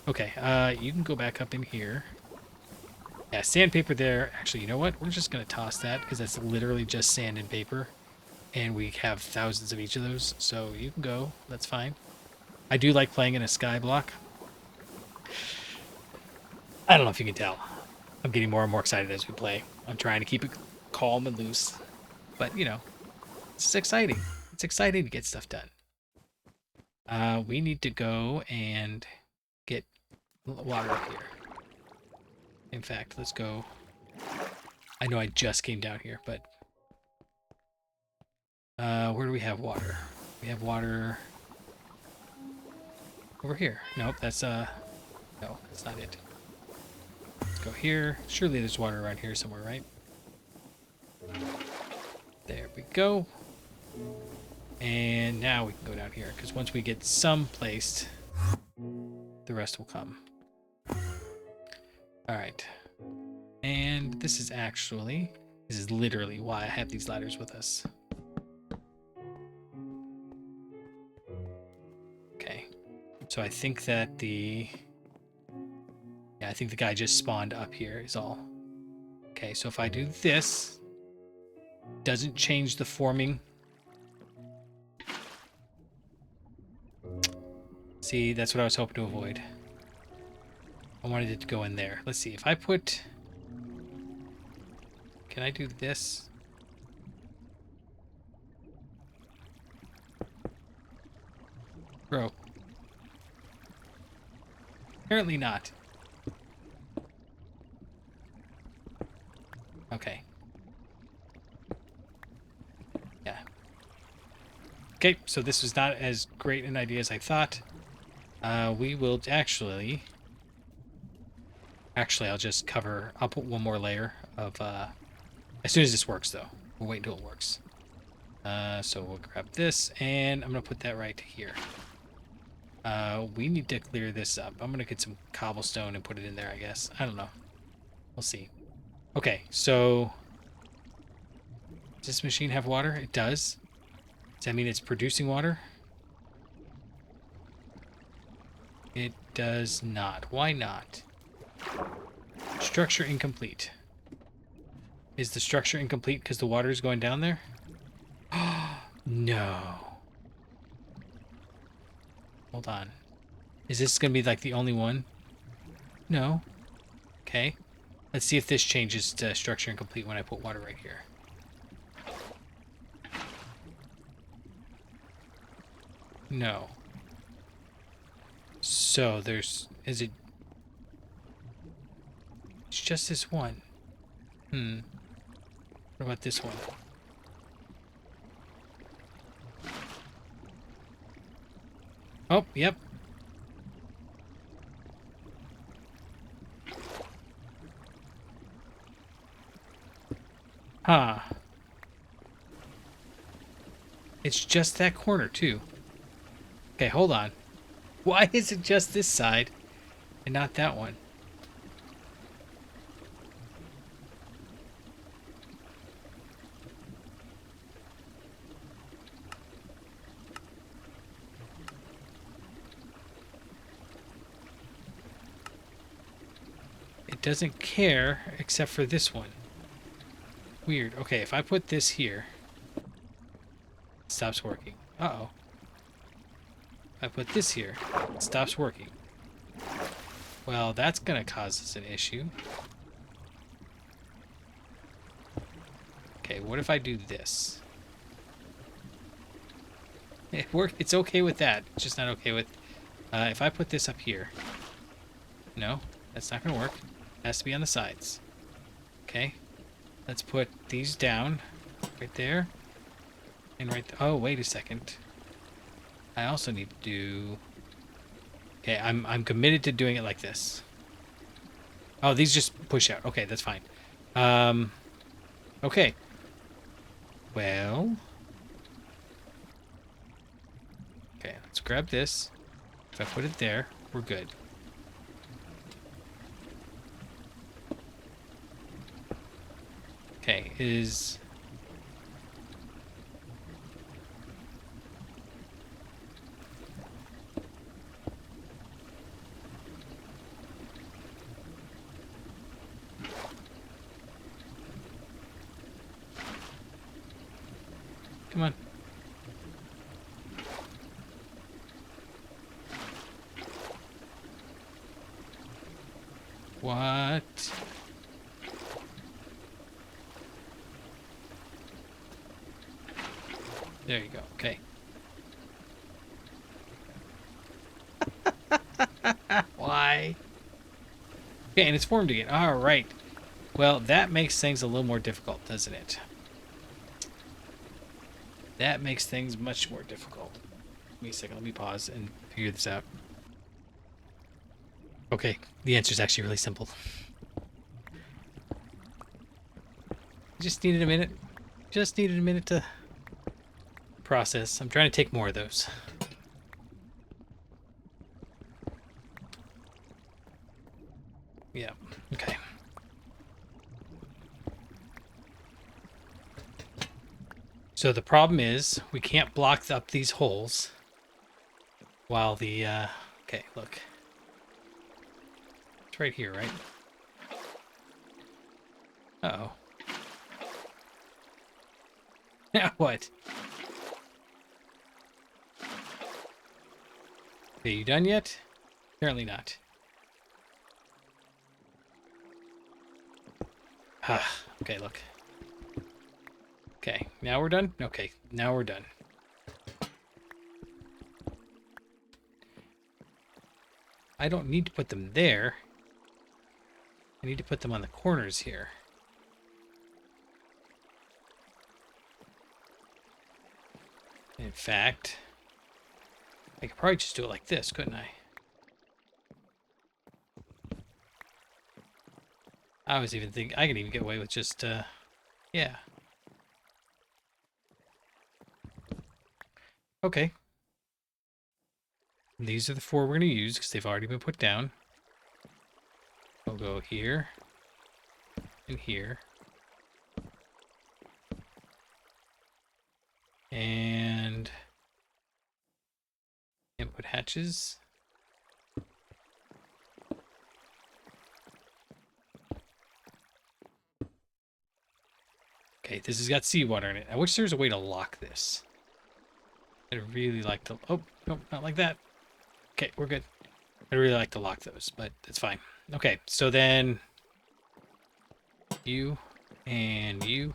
Okay, you can go back up in here. Yeah, sandpaper there. Actually, you know what? We're just going to toss that because that's literally just sand and paper. And we have thousands of each of those. So you can go. That's fine. I do like playing in a sky block. I don't know if you can tell. I'm getting more and more excited as we play. I'm trying to keep it calm and loose. But, you know, it's exciting. It's exciting to get stuff done. We need to go and get water up here. In fact, let's go. I know I just came down here, but where do we have water? We have water over here. Nope, that's no, that's not it. Let's go here. Surely there's water around here somewhere, right? There we go. And now we can go down here, because once we get some placed, the rest will come. Alright. And this is literally why I have these ladders with us. Okay. So I think that I think the guy just spawned up here is all. Okay, so if I do this, doesn't change the forming. See, that's what I was hoping to avoid. I wanted it to go in there. Let's see, if I put... Can I do this? Bro. Apparently not. Okay. Yeah. Okay, so this was not as great an idea as I thought. We will actually, I'll just I'll put one more layer of, as soon as this works though. We'll wait until it works. So we'll grab this and I'm going to put that right here. We need to clear this up. I'm going to get some cobblestone and put it in there, I guess. I don't know. We'll see. Okay, so does this machine have water? It does. Does that mean it's producing water? It does not. Why not? Structure incomplete. Is the structure incomplete because the water is going down there? No. Hold on. Is this going to be like the only one? No. Okay. Let's see if this changes to structure incomplete when I put water right here. No. So there's... Is it... It's just this one. What about this one? Oh, yep. Huh. It's just that corner, too. Okay, hold on. Why is it just this side and not that one? It doesn't care except for this one. Weird. Okay, if I put this here, it stops working. Uh-oh. If I put this here, it stops working. Well, that's going to cause us an issue. Okay, what if I do this? It's okay with that. It's just not okay with... if I put this up here... No, that's not going to work. It has to be on the sides. Okay. Let's put these down. Right there. And right... Oh, wait a second. I also need to do... Okay, I'm committed to doing it like this. Oh, these just push out. Okay, that's fine. Okay. Well... Okay, let's grab this. If I put it there, we're good. Okay, is... Come on. What? There you go. Okay. Why? Okay, and it's formed again. All right. Well, that makes things a little more difficult, doesn't it? That makes things much more difficult. Give me a second. Let me pause and figure this out. Okay, the answer is actually really simple. Just needed a minute. Just needed a minute to process. I'm trying to take more of those. Yeah, okay. So the problem is we can't block up these holes while the, okay, look. It's right here, right? Uh-oh. Now what? Okay, you done yet? Apparently not. Ah, okay, look. Okay, now we're done? Okay, now we're done. I don't need to put them there. I need to put them on the corners here. In fact, I could probably just do it like this, couldn't I? I was even thinking I could even get away with just, yeah. Okay. These are the four we're going to use because they've already been put down. We'll go here and here. And input hatches. Okay, this has got seawater in it. I wish there was a way to lock this. I'd really like to... Oh, no, not like that. Okay, we're good. I'd really like to lock those, but it's fine. Okay, so then... You, and you,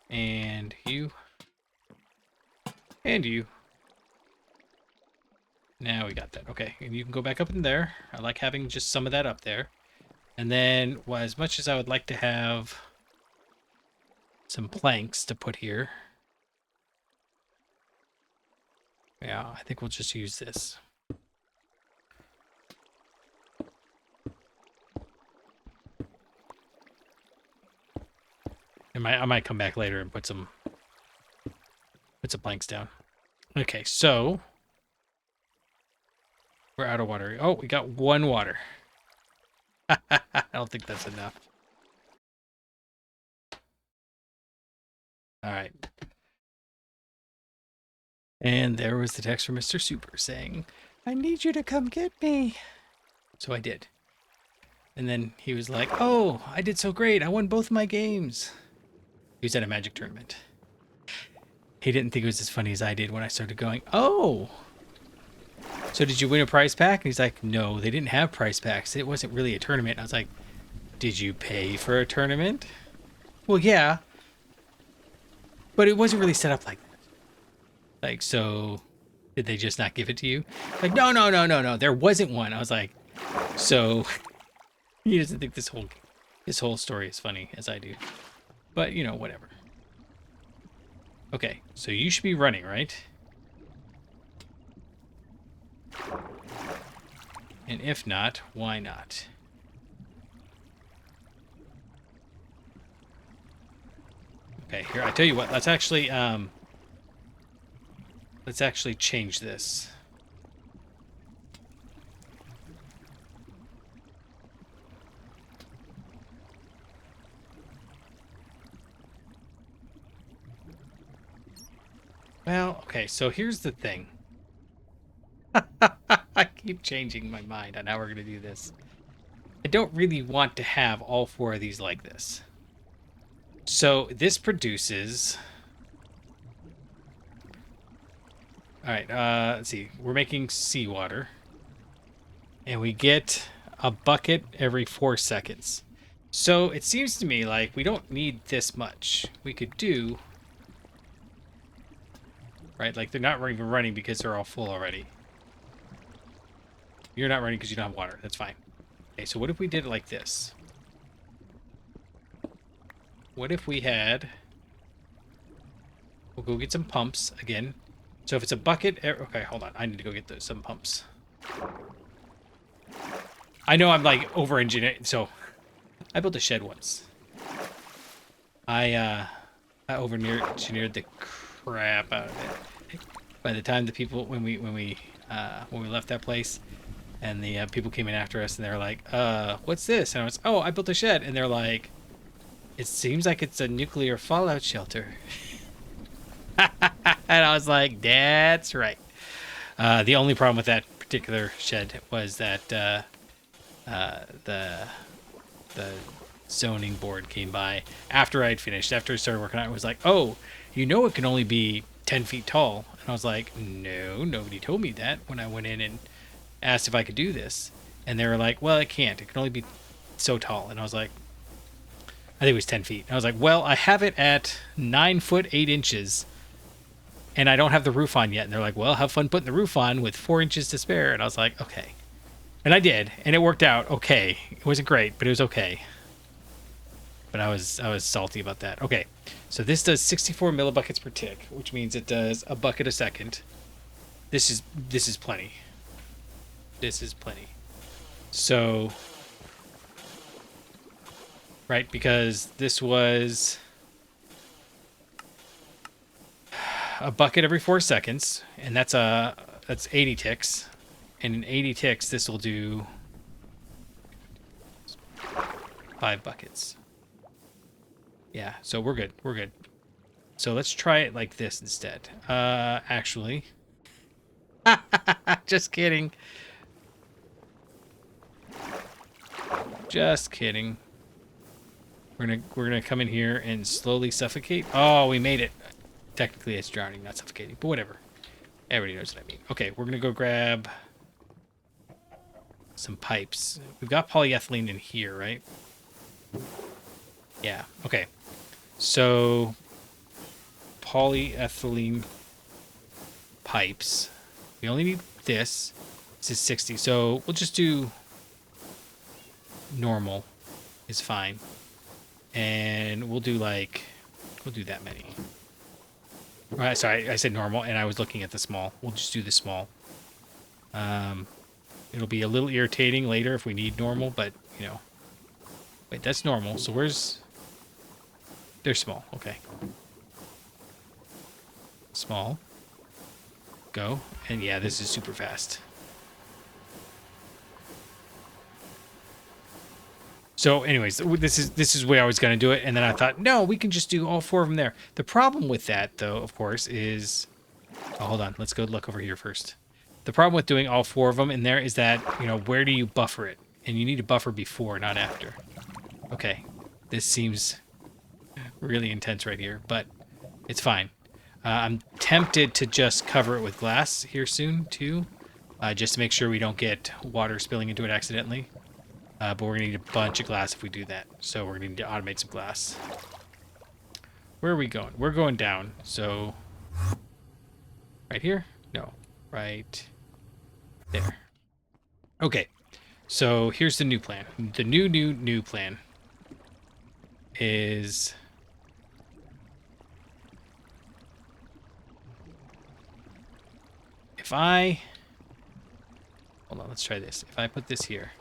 and you, and you. Now we got that. Okay, and you can go back up in there. I like having just some of that up there. And then, well, as much as I would like to have some planks to put here, yeah, I think we'll just use this. I might come back later and put some planks down. Okay, so we're out of water. Oh, we got one water. I don't think that's enough. All right. And there was the text from Mr. Super saying, I need you to come get me. So I did. And then he was like, oh, I did so great. I won both my games. He was at a magic tournament. He didn't think it was as funny as I did when I started going, oh, so did you win a prize pack? And he's like, no, they didn't have prize packs. It wasn't really a tournament. I was like, did you pay for a tournament? Well, yeah. But it wasn't really set up like that. Like, so did they just not give it to you? Like, no. There wasn't one. I was like, so he doesn't think this whole story is funny as I do. But, you know, whatever. Okay, so you should be running, right? And if not, why not? Okay, here, I tell you what, let's actually change this. Well, okay, so here's the thing. I keep changing my mind on how we're going to do this. I don't really want to have all four of these like this. So this produces... Alright, let's see. We're making seawater. And we get a bucket every 4 seconds. So it seems to me like we don't need this much. We could do... Right, like they're not even running because they're all full already. You're not running because you don't have water. That's fine. Okay, so what if we did it like this? What if we had... We'll go get some pumps again. So if it's a bucket... Okay, hold on. I need to go get some pumps. I know I'm like over-engineering. So I built a shed once. I over-engineered the crap out of it. By the time the people... When we left that place... And the people came in after us, and they're like, what's this? And I was, oh, I built a shed. And they're like, it seems like it's a nuclear fallout shelter. And I was like, that's right. The only problem with that particular shed was that the zoning board came by after I'd finished, after I started working on it. It was like, oh, you know it can only be 10 feet tall. And I was like, no, nobody told me that when I went in and asked if I could do this. And they were like, well, it can't. It can only be so tall. And I was like, I think it was 10 feet. And I was like, well, I have it at 9 foot 8 inches and I don't have the roof on yet. And they're like, well, have fun putting the roof on with 4 inches to spare. And I was like, okay. And I did. And it worked out okay. It wasn't great, but it was okay. But I was salty about that. Okay. So this does 64 millibuckets per tick, which means it does a bucket a second. This is plenty. This is plenty. So, right, because this was a bucket every 4 seconds, and that's 80 ticks. And in 80 ticks, this will do 5 buckets. Yeah, so we're good. We're good. So let's try it like this instead. Actually, just kidding. Just kidding. We're gonna come in here and slowly suffocate. Oh, we made it. Technically, it's drowning, not suffocating, but whatever. Everybody knows what I mean. Okay, we're gonna go grab some pipes. We've got polyethylene in here, right? Yeah. Okay. So polyethylene pipes. We only need this. This is 60. So we'll just do normal is fine. And we'll do like, we'll do that many. Sorry, I said normal and I was looking at the small. We'll just do the small. It'll be a little irritating later if we need normal, but, you know. Wait, that's normal. So where's... They're small. Okay. Small. Go. And yeah, this is super fast. So anyways, this is where I was going to do it. And then I thought, no, we can just do all 4 of them there. The problem with that, though, of course, is... Oh, hold on. Let's go look over here first. The problem with doing all 4 of them in there is that, you know, where do you buffer it? And you need to buffer before, not after. Okay. This seems really intense right here, but it's fine. I'm tempted to just cover it with glass here soon, too. Just to make sure we don't get water spilling into it accidentally. But we're going to need a bunch of glass if we do that. So we're going to need to automate some glass. Where are we going? We're going down. So, right here? No. Right there. Okay. So here's the new plan. The new plan is... If I... Hold on, let's try this. If I put this here...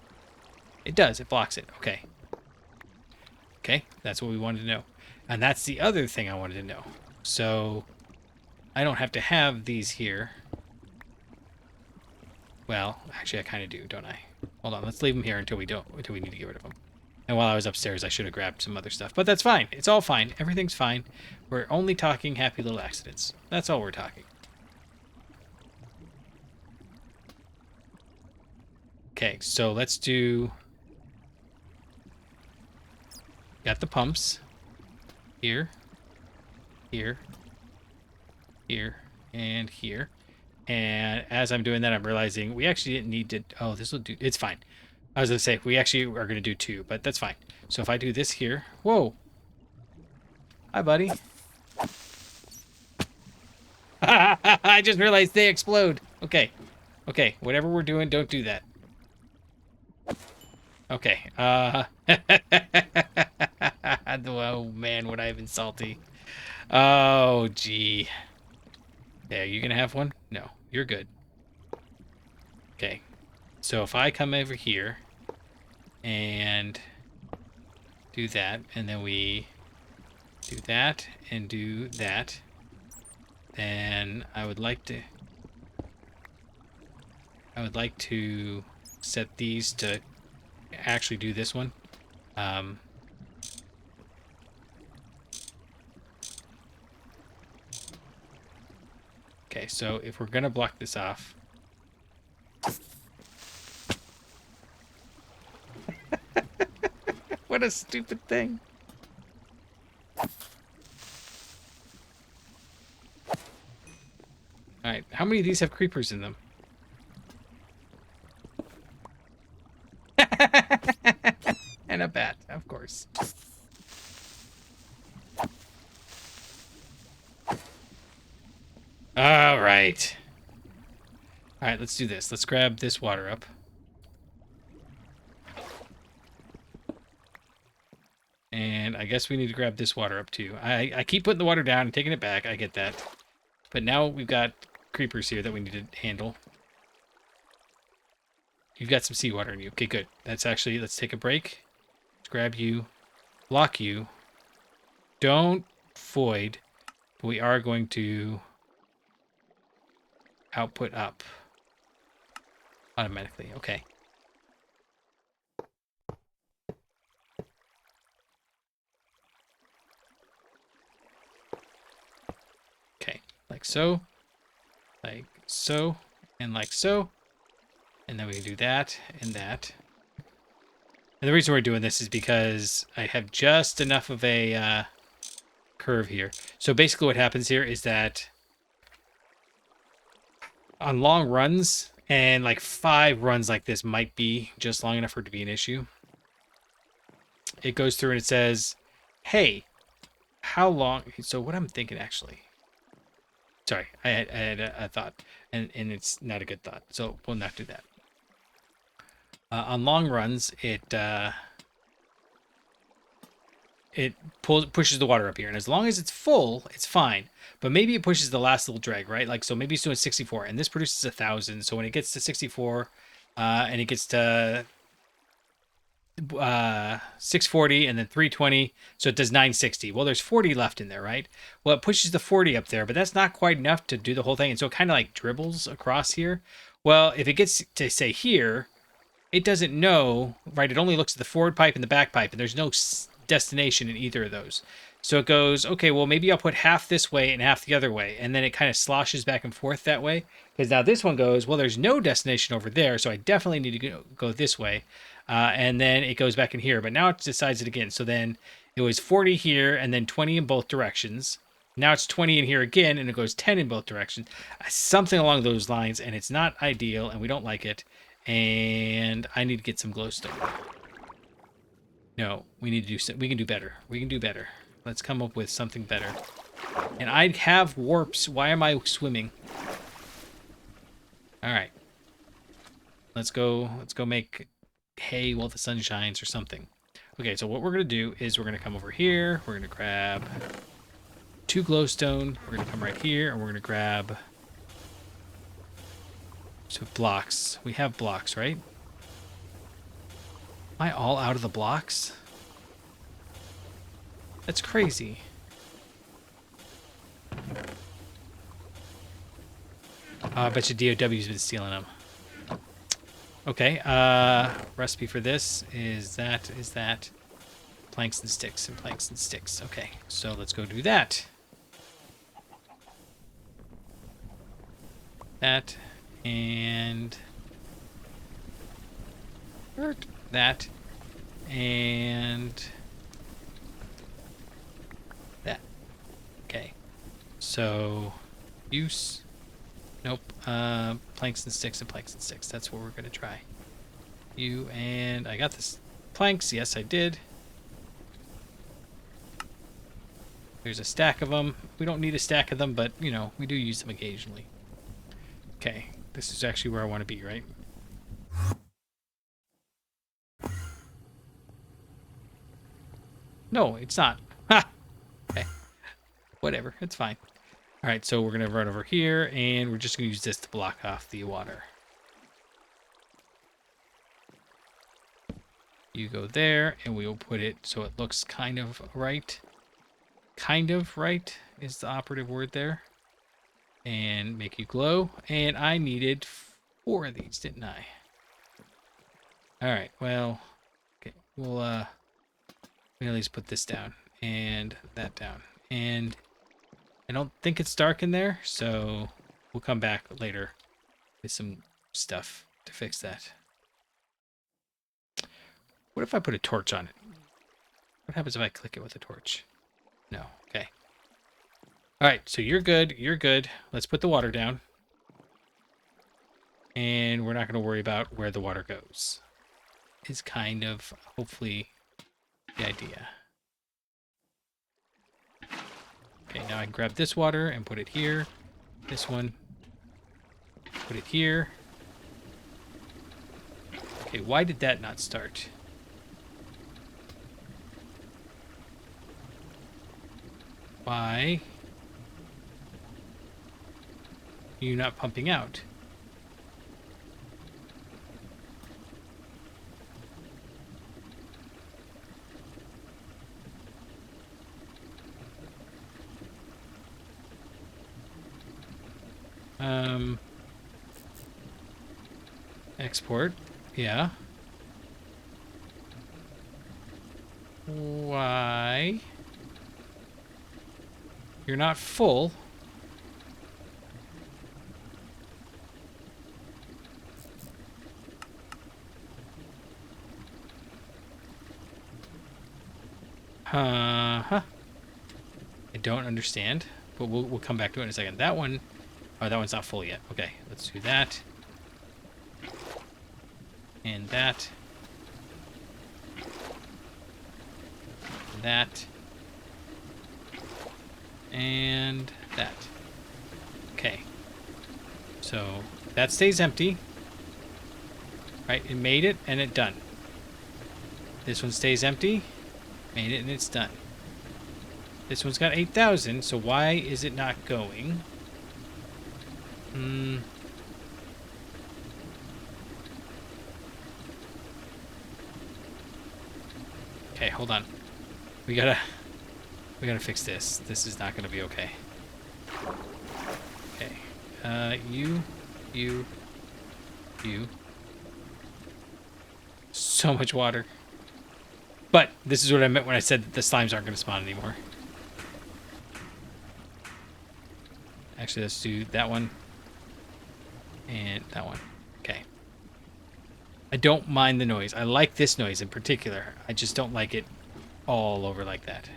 It does. It blocks it. Okay. Okay. That's what we wanted to know. And that's the other thing I wanted to know. So I don't have to have these here. Well, actually, I kind of do, don't I? Hold on. Let's leave them here until we need to get rid of them. And while I was upstairs, I should have grabbed some other stuff. But that's fine. It's all fine. Everything's fine. We're only talking happy little accidents. That's all we're talking. Okay. So let's do... Got the pumps here, here, here, and here. And as I'm doing that, I'm realizing we actually didn't need to... Oh, this will do... It's fine. I was going to say, we actually are going to do 2, but that's fine. So if I do this here... Whoa. Hi, buddy. I just realized they explode. Okay. Okay, whatever we're doing, don't do that. Okay, oh man, would I have been salty. Oh, gee. Yeah, you gonna have one? No, you're good. Okay, so if I come over here and do that, and then we do that and do that, then I would like to set these to actually do this one. Okay, so if we're gonna block this off, what a stupid thing. Alright, how many of these have creepers in them? And a bat, of course. All right. All right, let's do this. Let's grab this water up. And I guess we need to grab this water up too. I keep putting the water down and taking it back. I get that. But now we've got creepers here that we need to handle. You've got some seawater in you. Okay, good. That's actually... Let's take a break. Let's grab you. Block you. Don't void. But we are going to... output up. Automatically. Okay. Okay. Like so. Like so. And like so. And then we can do that and that. And the reason we're doing this is because I have just enough of a curve here. So basically what happens here is that on long runs, and like 5 runs like this might be just long enough for it to be an issue, it goes through and it says, hey, how long... So what I'm thinking actually... Sorry, I had a thought, and it's not a good thought, so we'll not do that. On long runs, it pushes the water up here, and as long as it's full, it's fine. But maybe it pushes the last little drag, right? Like, so maybe it's doing 64, and this produces 1,000. So when it gets to 64, and it gets to 640 and then 320, so it does 960. Well, there's 40 left in there, right? Well, it pushes the 40 up there, but that's not quite enough to do the whole thing, and so it kind of like dribbles across here. Well, if it gets to say here, it doesn't know, right? It only looks at the forward pipe and the back pipe, and there's no destination in either of those. So it goes, okay, well, maybe I'll put half this way and half the other way, and then it kind of sloshes back and forth that way. Because now this one goes, well, there's no destination over there, so I definitely need to go this way. And then it goes back in here, but now it decides it again. So then it was 40 here and then 20 in both directions. Now it's 20 in here again, and it goes 10 in both directions. Something along those lines, and it's not ideal, and we don't like it. And I need to get some glowstone. No, we need to do. We can do better. We can do better. Let's come up with something better. And I have warps. Why am I swimming? All right. Let's go. Let's go make hay while the sun shines or something. Okay, so what we're gonna do is we're gonna come over here. We're gonna grab 2 glowstone. We're gonna come right here, and we're gonna grab. So blocks. We have blocks, right? Am I all out of the blocks? That's crazy. I bet you DOW's been stealing them. Okay, recipe for this is that planks and sticks and planks and sticks. Okay, so let's go do that. That and that and that. Okay, so use. Nope. Planks and sticks and planks and sticks. That's what we're gonna try. You and I got this. Planks. Yes, I did. There's a stack of them. We don't need a stack of them, but you know we do use them occasionally. Okay, this is actually where I want to be, right? No, it's not. Ha! Okay. Whatever, it's fine. All right, so we're going to run over here, and we're just going to use this to block off the water. You go there, and we will put it so it looks kind of right. Kind of right is the operative word there. And make you glow. And I needed 4 of these, didn't I? All right, well, okay, we'll at least put this down and that down. And I don't think it's dark in there, so we'll come back later with some stuff to fix that. What if I put a torch on it? What happens if I click it with a torch? No, okay. All right, so you're good, you're good. Let's put the water down. And we're not going to worry about where the water goes. Is kind of, hopefully, the idea. Okay, now I can grab this water and put it here. This one. Put it here. Okay, why did that not start? Why are you not pumping out? Export. Yeah. Why? You're not full. Huh. I don't understand, but we'll come back to it in a second. That one, oh, that one's not full yet. Okay, let's do that. And that. That. And that. Okay. So that stays empty. Right, it made it and it done. This one stays empty. Made it and it's done. This one's got 8,000, so why is it not going? Okay, hold on. We gotta fix this. This is not gonna be okay. Okay. You. So much water. But this is what I meant when I said that the slimes aren't gonna spawn anymore. Actually, let's do that one. And that one. Okay. I don't mind the noise. I like this noise in particular. I just don't like it all over like that.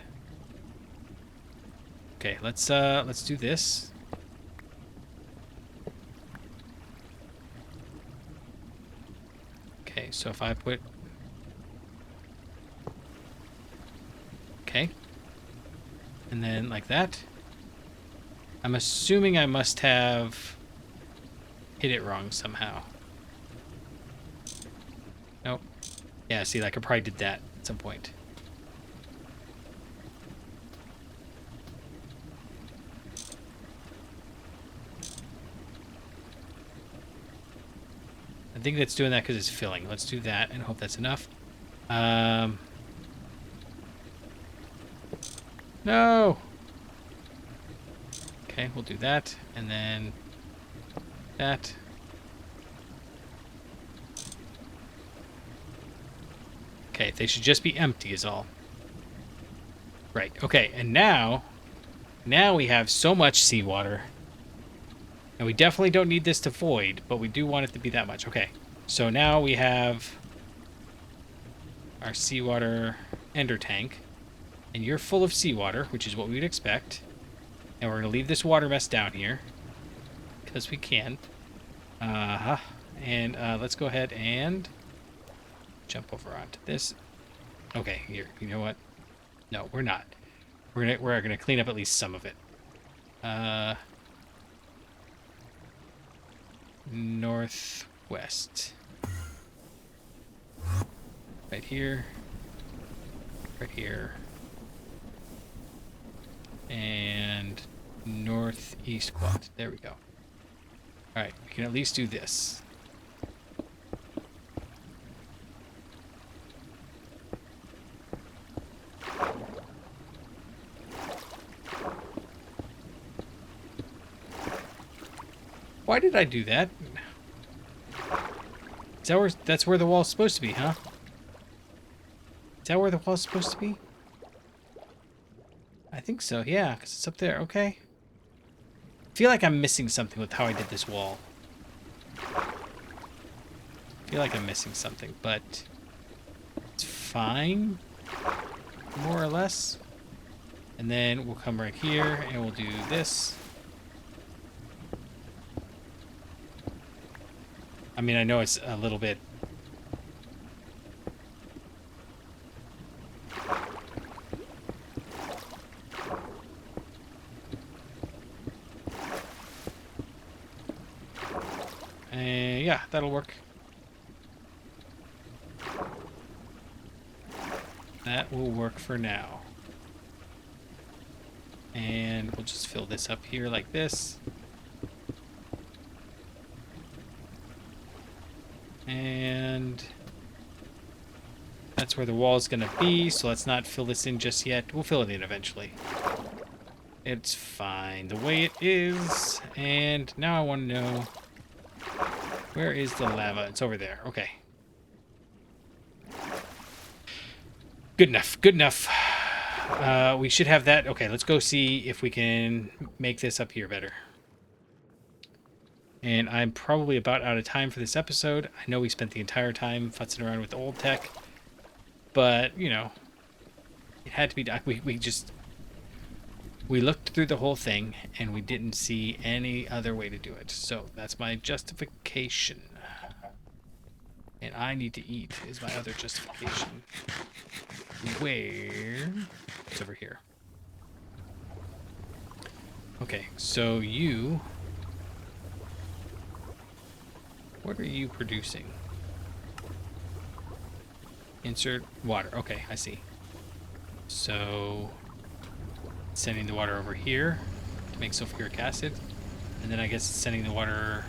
Okay, let's do this. Okay, so if I put... Okay. And then like that. I'm assuming I must have hit it wrong somehow. Nope. Yeah, see, like I probably did that at some point. I think that's doing that because it's filling. Let's do that and hope that's enough. No! Okay, we'll do that, and then that. Okay, they should just be empty is all. Right, okay, and now we have so much seawater. And we definitely don't need this to void, but we do want it to be that much. Okay, so now we have our seawater ender tank. And you're full of seawater, which is what we would expect. And we're going to leave this water mess down here. Because we can. And let's go ahead and jump over onto this. Okay, here. You know what? No, we're not. We're gonna clean up at least some of it. Northwest. Right here. Right here. And northeast quad. There we go. Alright, we can at least do this. Why did I do that? Is that where, that's where the wall's supposed to be, huh? Is that where the wall's supposed to be? I think so, yeah, because it's up there. Okay. I feel like I'm missing something with how I did this wall. I feel like I'm missing something, but it's fine, more or less. And then we'll come right here and we'll do this. I mean, I know it's a little bit... yeah, that'll work. That will work for now. And we'll just fill this up here like this. And that's where the wall is going to be, so let's not fill this in just yet. We'll fill it in eventually. It's fine the way it is. And now I want to know, where is the lava? It's over there. Okay. Good enough. Good enough. We should have that. Okay, let's go see if we can make this up here better. And I'm probably about out of time for this episode. I know we spent the entire time futzing around with old tech. But, you know, it had to be done. We looked through the whole thing, and we didn't see any other way to do it. So that's my justification. And I need to eat is my other justification. Where? It's over here. Okay, so you What are you producing? Insert water. Okay, I see. So, sending the water over here to make sulfuric acid. And then I guess sending the water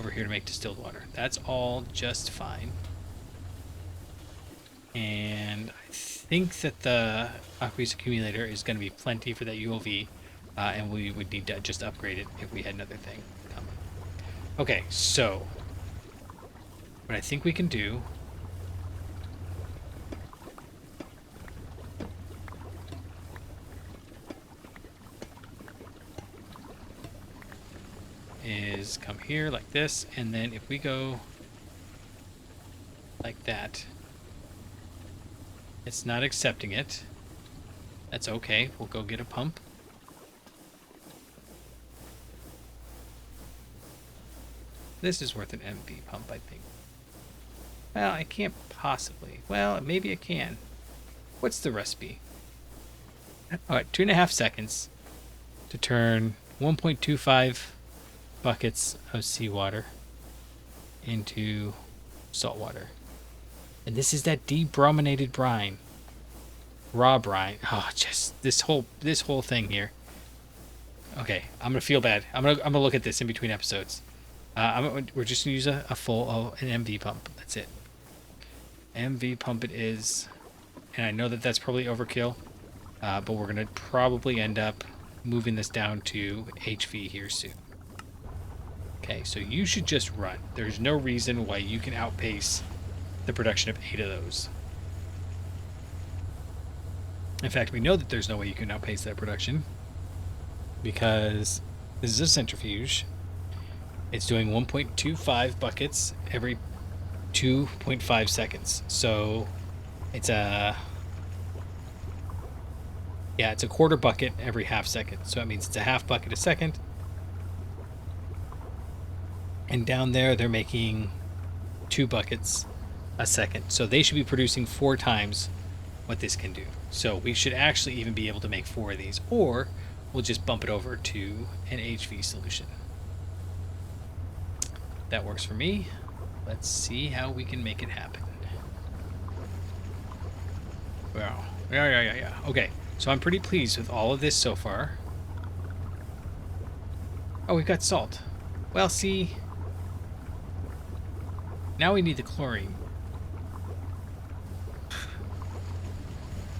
over here to make distilled water. That's all just fine. And I think that the aqueous accumulator is going to be plenty for that ULV. And we would need to just upgrade it if we had another thing coming. Okay, so what I think we can do is come here like this, and then if we go like that, it's not accepting it. That's okay. We'll go get a pump. This is worth an MV pump, I think. Well, I can't possibly. Well, maybe it can. What's the recipe? All right, 2.5 seconds to turn 1.25 buckets of seawater into salt water. And this is that debrominated brine. Raw brine. Oh, just this whole thing here. Okay, I'm gonna feel bad. I'm gonna look at this in between episodes. We're just gonna use an MV pump. That's it. MV pump it is, and I know that that's probably overkill, but we're gonna probably end up moving this down to HV here soon. Okay, so you should just run. There's no reason why you can outpace the production of 8 of those. In fact, we know that there's no way you can outpace that production because this is a centrifuge. It's doing 1.25 buckets every 2.5 seconds. So it's a quarter bucket every half second. So that means it's a half bucket a second. And down there, they're making 2 buckets a second. So they should be producing 4 times what this can do. So we should actually even be able to make 4 of these, or we'll just bump it over to an HV solution. That works for me. Let's see how we can make it happen. Well, yeah. Okay, so I'm pretty pleased with all of this so far. Oh, we've got salt. Well, see, now we need the chlorine.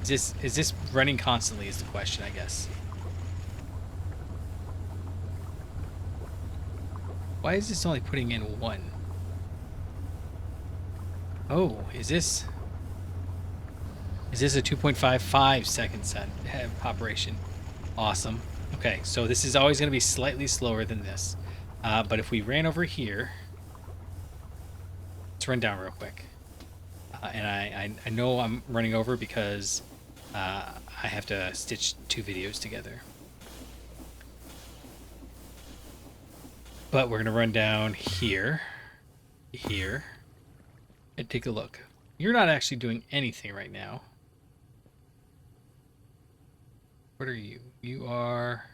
Is this running constantly is the question, I guess. Why is this only putting in 1? Oh, is this a 2.55 second operation? Awesome. Okay, so this is always going to be slightly slower than this. But if we ran over here, let's run down real quick. And I know I'm running over because I have to stitch 2 videos together. But we're going to run down here, and take a look. You're not actually doing anything right now. What are you? You are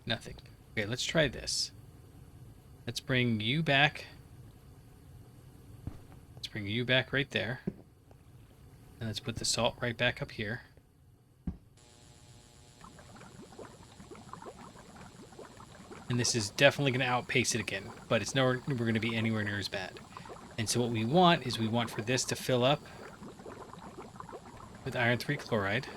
nothing. Okay, let's try this. Let's bring you back. Let's bring you back right there. And let's put the salt right back up here. And this is definitely going to outpace it again, but it's never going to be anywhere near as bad. And so what we want is for this to fill up with iron 3 chloride.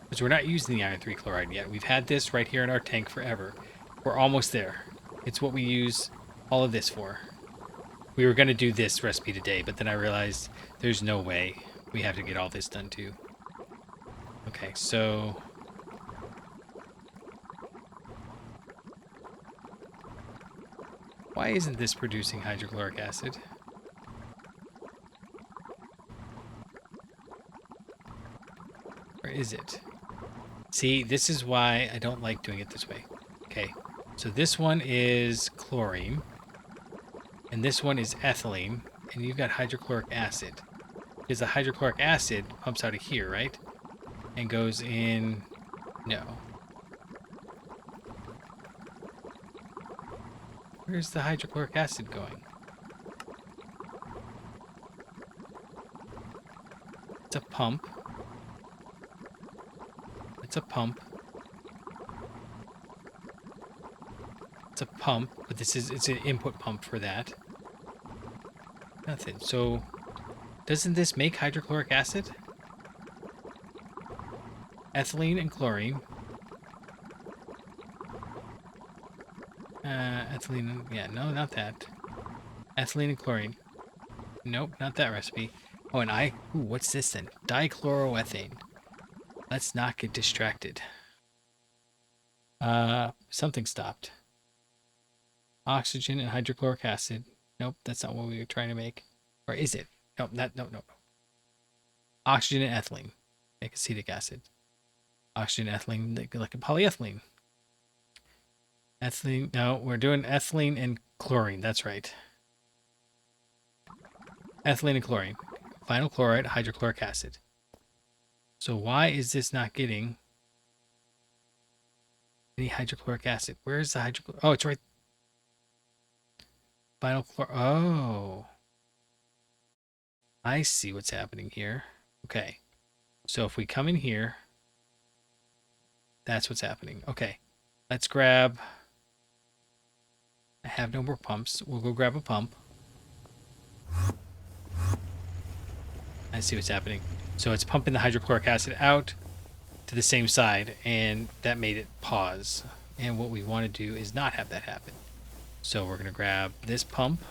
Because we're not using the iron 3 chloride yet. We've had this right here in our tank forever. We're almost there. It's what we use all of this for. We were going to do this recipe today, but then I realized there's no way. We have to get all this done too. Okay, so why isn't this producing hydrochloric acid? Or is it? See, this is why I don't like doing it this way. Okay, so this one is chlorine, and this one is ethylene, and you've got hydrochloric acid. Because the hydrochloric acid pumps out of here, right? And goes in... No. Where's the hydrochloric acid going? It's a pump. It's a pump. It's a pump, but it's an input pump for that. Nothing. So, doesn't this make hydrochloric acid? Ethylene and chlorine. Ethylene, yeah, no, not that. Ethylene and chlorine. Nope, not that recipe. Oh, and ooh, what's this then? Dichloroethane. Let's not get distracted. Something stopped. Oxygen and hydrochloric acid. Nope, that's not what we were trying to make. Or is it? No, no. Oxygen and ethylene. Make acetic acid. Oxygen and ethylene, like a polyethylene. Ethylene, no, we're doing ethylene and chlorine. That's right. Ethylene and chlorine. Vinyl chloride, hydrochloric acid. So why is this not getting any hydrochloric acid? Where's the hydrochloric? Oh, it's right. Vinyl chlor. Oh. I see what's happening here. Okay. So if we come in here, that's what's happening. Okay. Let's grab. I have no more pumps. We'll go grab a pump. I see what's happening. So it's pumping the hydrochloric acid out to the same side, and that made it pause. And what we want to do is not have that happen. So we're going to grab this pump,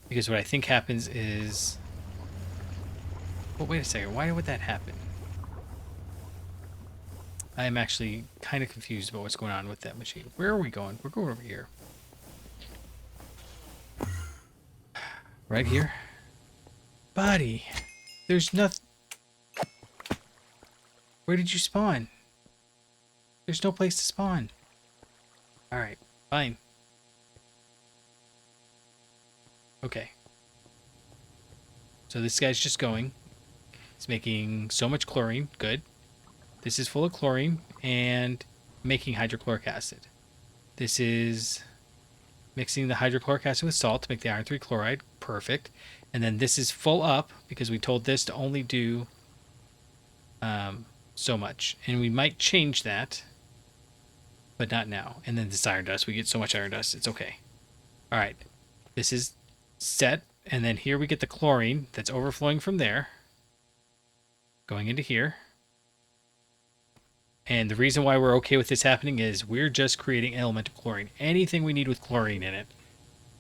because what I think happens is... Well, wait a second. Why would that happen? I am actually kind of confused about what's going on with that machine. Where are we going? We're going over here. Right here? Buddy, there's nothing... Where did you spawn? There's no place to spawn. Alright, fine. Okay. So this guy's just going. It's making so much chlorine. Good. This is full of chlorine and making hydrochloric acid. This is mixing the hydrochloric acid with salt to make the iron 3 chloride. Perfect. And then this is full up because we told this to only do so much. And we might change that, but not now. And then this iron dust. We get so much iron dust. It's okay. All right. This is set. And then here we get the chlorine that's overflowing from there, going into here. And the reason why we're okay with this happening is we're just creating elemental chlorine. Anything we need with chlorine in it,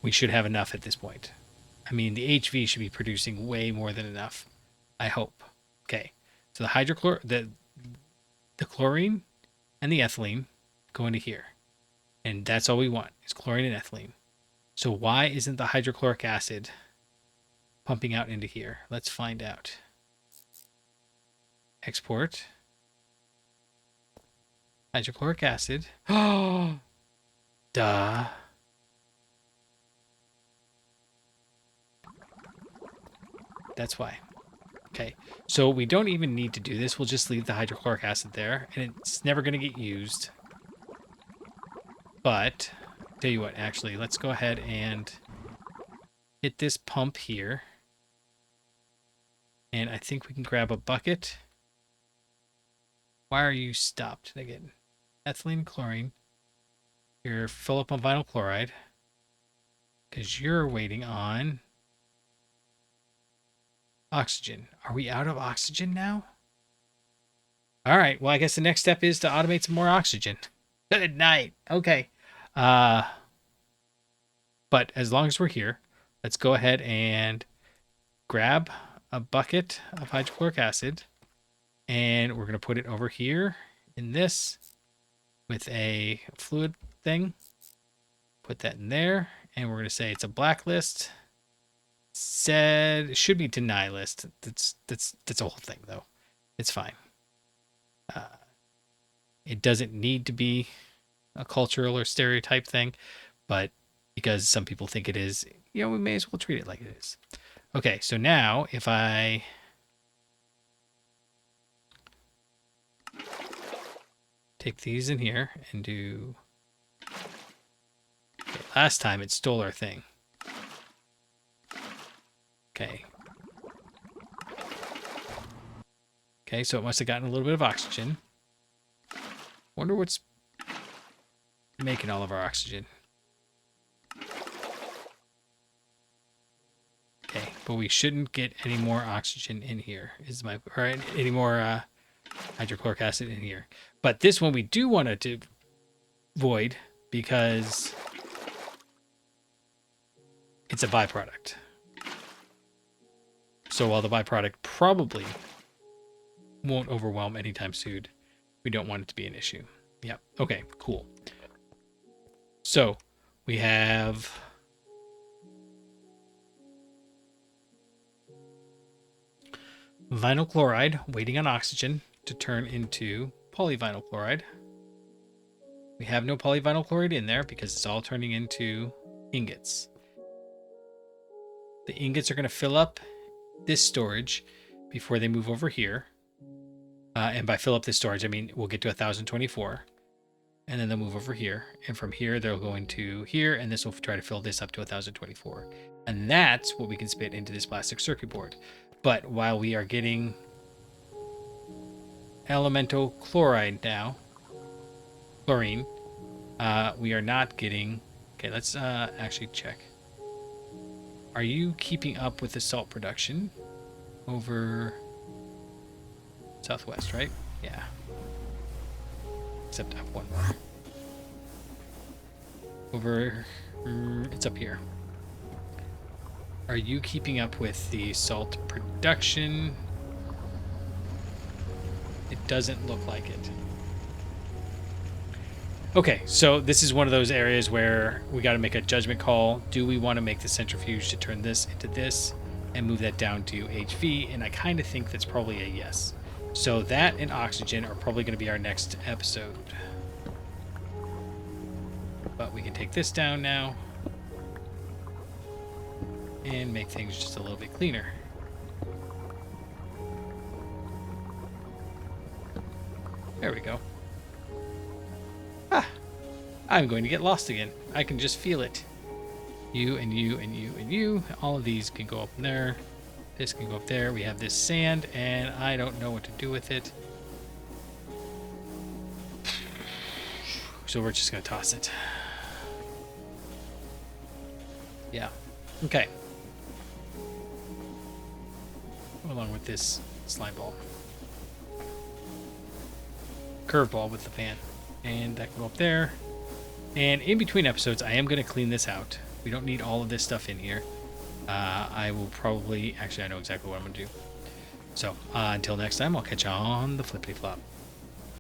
we should have enough at this point. I mean, the HV should be producing way more than enough. I hope. Okay. So the chlorine and the ethylene go into here. And that's all we want is chlorine and ethylene. So why isn't the hydrochloric acid pumping out into here? Let's find out. Export. Hydrochloric acid. Oh, duh. That's why. Okay, so we don't even need to do this. We'll just leave the hydrochloric acid there, and it's never going to get used. But, tell you what, actually, let's go ahead and hit this pump here. And I think we can grab a bucket. Why are you stopped again? Ethylene, chlorine. You're fill up on vinyl chloride. Because you're waiting on oxygen. Are we out of oxygen now? All right. Well, I guess the next step is to automate some more oxygen. Good night. Okay. But as long as we're here, let's go ahead and grab a bucket of hydrochloric acid. And we're going to put it over here in this with a fluid thing. Put that in there. And we're going to say it's a blacklist. Said it should be deny list. That's a whole thing though. It's fine. It doesn't need to be a cultural or stereotype thing, but because some people think it is, we may as well treat it like it is. Okay, so now if I take these in here and do Okay, last time it stole our thing. Okay. Okay, so it must have gotten a little bit of oxygen. Wonder what's making all of our oxygen. Okay, but we shouldn't get any more oxygen in here. Or any more hydrochloric acid in here. But this one we do want to avoid because it's a byproduct. So while the byproduct probably won't overwhelm anytime soon, we don't want it to be an issue. Yep. Okay, cool. So we have vinyl chloride waiting on oxygen to turn into polyvinyl chloride. We have no polyvinyl chloride in there because it's all turning into ingots. The ingots are going to fill up this storage before they move over here. And by fill up this storage, I mean we'll get to 1024. And then they'll move over here. And from here, they'll go into here. And this will try to fill this up to 1024. And that's what we can spit into this plastic circuit board. But while we are getting elemental chloride now, chlorine, we are not getting... Okay, let's actually check. Are you keeping up with the salt production over southwest, right? Yeah. Except up one more. Over, it's up here. Are you keeping up with the salt production? It doesn't look like it. Okay, so this is one of those areas where we got to make a judgment call. Do we want to make the centrifuge to turn this into this and move that down to HV? And I kind of think that's probably a yes. So that and oxygen are probably going to be our next episode. But we can take this down now and make things just a little bit cleaner. There we go. Ah, I'm going to get lost again. I can just feel it. You and you and you and you. All of these can go up there. This can go up there. We have this sand, and I don't know what to do with it. So we're just going to toss it. Yeah. Okay. Along with this slime ball. Curveball with the pan. And that can go up there. And in between episodes, I am going to clean this out. We don't need all of this stuff in here. I will probably... Actually, I know exactly what I'm going to do. So, until next time, I'll catch you on the flippity flop.